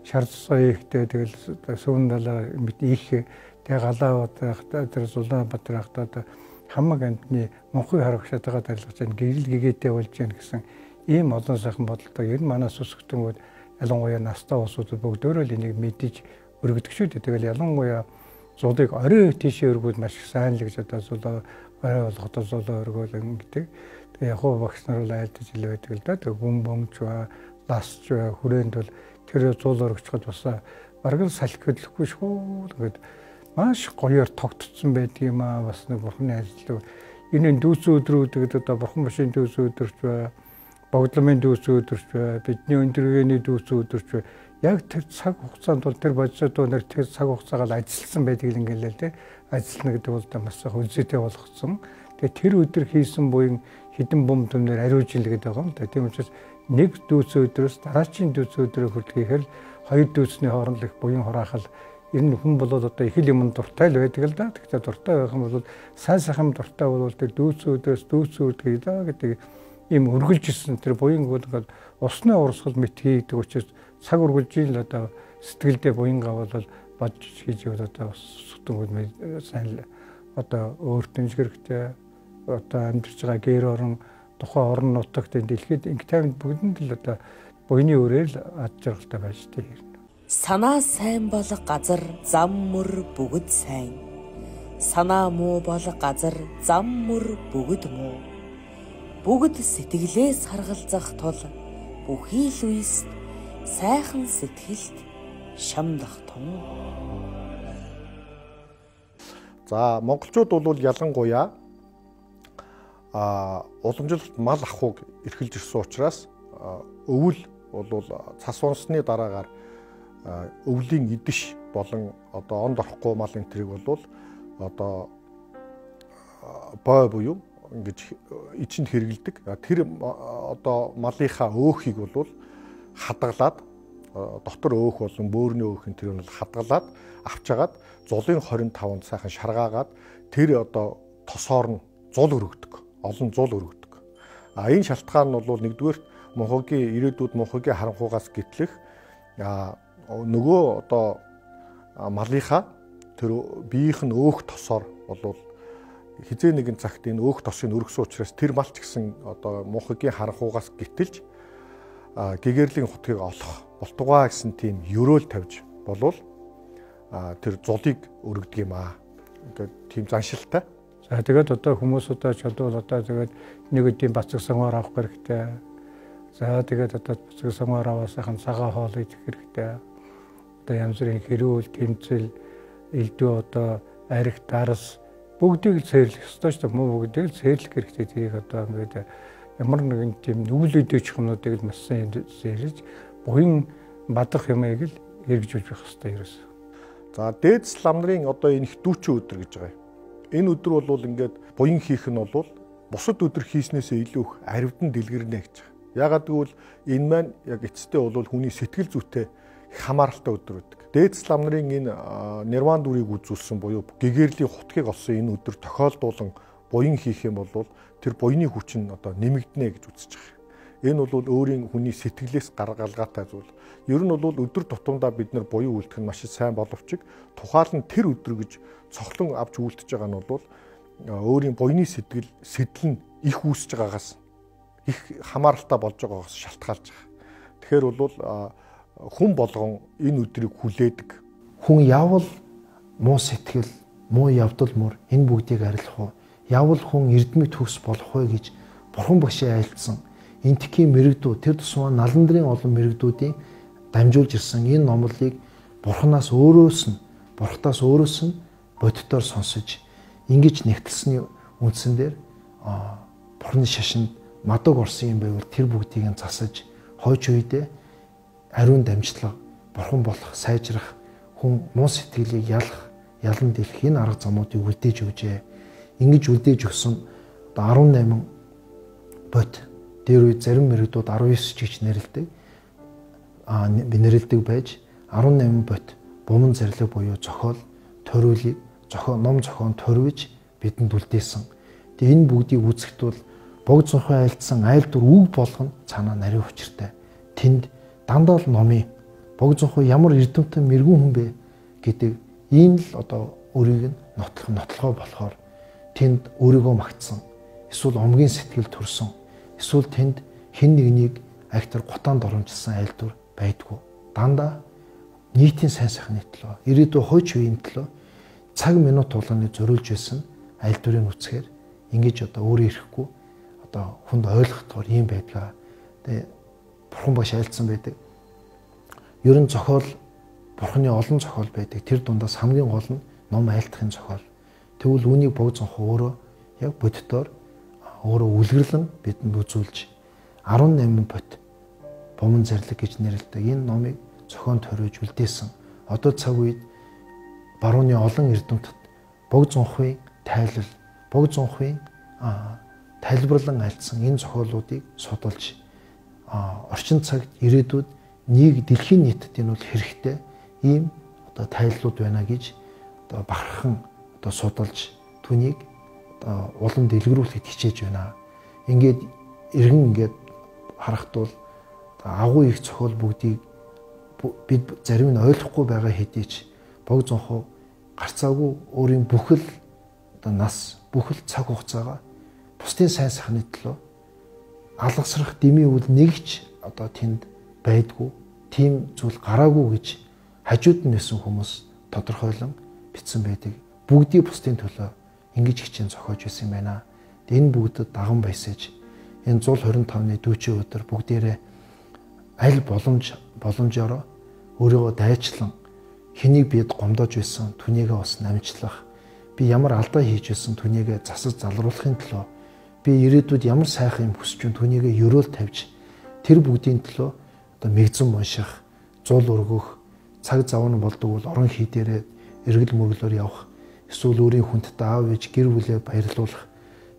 шар цусаа ихтэй тэгэл сүүн далаа их тэгээ галаа батрахта тэр зулаа батрахта одоо хамаг амтны монхыг харагшаад байгаа дарилгаж байна гэрэл гэгээтэй болж байна гэсэн ийм олон сайхан бодолтой ер нь манай сүсгтэнгүүд ялангуяа настай улсууд бүгдөө л энийг мэдэж өргөдөг шүү дээ. Тэгэл ялангуяа зулыг орой тийшээ өргүүд маш сайн л гэж одоо зулаа орой болгоход зулаа өргөөл гэдэг. Тэгээ яг багш нар бол айлдаж ил байдаг л да. Тэг хүн бомж ба ласч ба хүрээнд бол тэр зул өргөчхөд бас бараг салхи хөдлөхгүй шүү. Тэгэд маш гоёор тогтцсон байдаг юм аа бас нэг бурхны ажил. Энэ дүүцэн өдрүүд гэдэг одоо бурхан башийн дүүцэн өдөрч ба богдломын дүүцэн өдөрч ба бидний өндөргээний дүүцэн өдөрч ба яг тэр цаг хугацаанд бол тэр бодисоо нэр тэр цаг хугацаагаар ажилласан байдгийг ингээл л тий ажиллана гэдэг бол маш их үзэтэй болгоцсон. Тэгээ тэр өдөр хийсэн буян хідэн бом төмнөр ариуж ил гэдэг байгаа юм да. Тийм учраас нэг дүүцэн өдрөөс дараачийн дүүцэн өдрөө хүрдэхээр хоёр дүүцний хооронд их буян хураахал ер нь хүн бол одоо их л юм дуртай л байдаг л да. Тэгэхээр дуртай байх юм бол сайн сайхан дуртай бол тэр дүүцэн өдрөөс дүүцэн өдрийг да гэдэг ийм өргөлж ирсэн тэр буянгууд ингээд усны урсгал мэт хийдэг учраас цаг үргэлжийн л одоо сэтгэлдээ буянгаа бол бодж хийж яваад одоо сүтгүүд сайн л одоо өөрт нь хэрэгтэй одоо амьдарч байгаа гэр орон тухайн орон нутагт дэлхийд инх тайван бүгдэнд л одоо буйны өрөөл ад жаргалтай байж тээ. Санаа сайн бол газар зам мөр бүгд сайн. Санаа муу бол газар зам мөр бүгд муу. Бүгд сэтгэлээс харгалзах тул бүхий л үйс сайхан сэтгэлд шамдах тун. За монголчууд бол ялангуяа уламжилалт мал ахуйг эрхэлж ирсэн учраас өвөл бол цас унсны дараагаар өвлийн идэш болон одоо онд орохгүй мал энтрийг бол одоо бой буюу ингэж ичэнд хэрэгэлдэг. Тэр одоо малынхаа өөхийг бол хадгалаад дотор өөх болон бөөрийн өөхийн тэр нь хадгалаад авчаагаад зулын 25-нд сайхан шаргаагаад тэр одоо тосоор нь зул өргөдөг. Олон зул өргөдөг. Энэ шалтгаан нь бол нэгдүгээр монхогийн ирээдүйд монхогийн харанхуйгаас гэтлэх нөгөө одоо малынхаа тэр биеийнх нь өөх тосоор бол хизээ нэгэн цагт энэ өөх тосыг өргөсөн учраас тэр мал ч гэсэн одоо монхогийн харанхуйгаас гítэлж гэгэрлийн хутгийг олох болтугай гэсэн тийм ёроол тавьж болвол тэр зулыг өргөдөг юм аа. Ингээд тийм заншилтай. За тэгээд одоо хүмүүс одоо чадвал одоо тэгээд нэг үеийн бацаг сонгоор авах хэрэгтэй. За тэгээд одоо бацаг сонгоор аваасайхан цагаан хоол идэх хэрэгтэй. Одоо янз бүрийн хэрүүл, тэмцэл, элдв одоо арх, дарс бүгдийг л цэрлэх ёстой шүү дээ. Муу бүгдийг л цэрлэх хэрэгтэй. Тэрийг одоо ингээд ямар нэгэн тийм нүгэл өдөөч юмнуудыг л маш сайн цэрлэж буян бадах юмыг л хэрэгжүүлж явах ёстой ерөөсөө. За дээдс лам нарын одоо энэ их дүүчин өдөр гэж байгаа юм. Энэ өдөр бол ингээд буян хийх нь бол бусад өдөр хийснээсээ илүү их аривдан дэлгэрнэ гэж байгаа. Яагаад гэвэл энэ маань яг эцэстээ бол хүний сэтгэл зүйтэй хамааралтай өдөр байдаг. Дээдс лам нарын энэ нирван дүрийг үзүүлсэн буюу гэгэрлийн хутгийг олсон энэ өдөр тохиолдуулан буян хийх юм бол тэр буйны хүч нь одоо нэмэгдэнэ гэж үзэж байгаа. Энэ бол өөрийн хүний сэтгэлээс гаргалгаатай зүйл. Ер нь бол өдөр тутамдаа бид нар буян үйлдэх нь маш сайн боловч тухайлан тэр өдөр гэж цохлон авч үйлдэж байгаа нь бол өөрийн буйны сэтэл нь их үүсэж байгаагаас их хамааралтай болж байгаагаас шалтгаалж байгаа. Тэгэхээр бол хүн болгон энэ өдрийг хүлээдэг. Хүн явал муу сэтгэл, муу явдал мөр энэ бүгдийг арилах уу? Явал хүн эрдэмэд төгс болох вэ гэж Бурхан багшаа айлтсан. Энтхийн мэрэгдүүд тэр тусмаа наландрын олон мэрэгдүүдийн дамжуулж ирсэн энэ номлыг Бурханаас Бурхтаас өөрөөс нь бодитоор сонсож ингэж нэгтэлсний үндсэн дээр Бурханы шашинд мадаг орсон юм байвал тэр бүгдийг нь засаж хойч үедээ ариун дамжлага Бурхан болох сайжрах хүн муу сэтгэлийг ялан дэлэх энэ арга замуудыг үлдээж өгжээ. Ингэж үлдээж өгсөн 18 бот дээр үе зарим мэрэгдүүд 19 ч гэж нэрлэдэг. Нэрлэдэг байж 18 бот буман зарлиг буюу зохиол тойруулыг ном зохион тойрвж бидэнд үлдээсэн. Тэгээ энэ бүгдийг үзэхэд бол богд зохион айлтсан айлдвар үг болгоно цаанаа нарийн учиртай. Тэнд дандаа л номын богд зохион ямар эрдэмтэн мэрэгүн хүн бэ гэдэг ийм л одоо өөрийг нь нотлохоо болохоор тэнд өөрийгөө магтсан. Эсвэл омгийн сэтгэл төрсөн. Эсвэл тэнд хэн нэгнийг агтар гутаанд оромжилсан айлдвар байдгүй. Дандаа нийтийн сайн сайхны төлөө, ирээдүйн хойч үеийн төлөө цаг минут тулааны зориулж байсан айлдварыг үсгээр ингэж одоо өөрөө ирэхгүй одоо хүнд ойлгохдоор ийм байдгаа. Тэгээ Бурхан багш айлцсан байдаг. Ер нь зохиол Бурханы олон зохиол байдаг. Тэр дундаас хамгийн гол нь ном айлтахын зохиол. Тэгвэл үүнийг богд зонхоо өөрөө яг бодитоор өөрөө үлгэрлэн бидэнд үзүүлж 18 бот бомон зарлиг гэж нэрлэдэг энэ номыг зохион тойрож үлдээсэн. Одоо цаг үед барууны олон эрдэмтэд богд зонхын тайлал, богд зонхын тайлбарлан альцсан энэ зохиолуудыг судалж орчин цагт ирээдүйд дэлхийн нийтэд энэ бол хэрэгтэй ийм одоо тайллууд байна гэж одоо бахархан одоо судалж түүнийг одоо улам дэлгэрүүлэхэд хичээж байна. Ингээд иргэн харахад бол агуу их зохиол бүгдийг бид зарим нь ойлгохгүй байгаа хэдий ч богд зонхоо гарцаагүй өөрийн бүхэл одоо нас бүхэл цаг хугацаагаа бусдын сайн сайхны төлөө алгасрах дэмий үл нэгч одоо тэнд байдгүй тийм зүйл гараагүй гэж хажууд нь нэсэн хүмүүс тодорхойлон бичсэн байдаг. Бүгдийг бусдын төлөө ингэж хичээн зохиож байсан юм байна. Энэ бүгдэд даган баясаж энэ 125-ны дүүчийн өдөр бүгдээрээ аль боломжоор өөрийгөө дайчлан хэнийг бид гомдоож байсан түүнийгээ бас намжлах, би ямар алдаа хийж байсан түүнийгээ засаж залруулахын төлөө, би ирээдүйд ямар сайхан юм хүсэж байна түүнийгээ ёроол тавьж тэр бүгдийн төлөө одоо мэгзэн унших, зул өргөх, цаг зав нь болдог бол орон хий дээрээ эргэл мөрглөөр явах, эсвэл өөрийн хүндтэй аав ээж гэр бүлээ баярлуулах,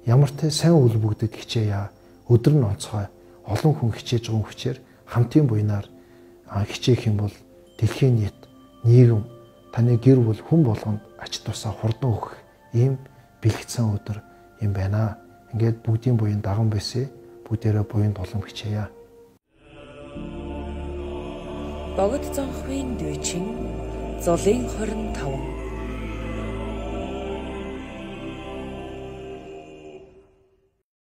ямар тэ сайн үйл бүгдэд хичээе. Өдөр нь онцгой олон хүн хичээж байгаа хүчээр хамтын буйнаар хичээх юм бол дэлхийн нийт нийгэм таны гэр бүл хүн болгонд ач тусаа хурдан өгөх ийм бэлгэцэн өдөр юм байна. Ингээд бүгдийн буян даган байсэ бүгдээрээ буян толом хичээе. Богд зонхын дүйчин зулын 25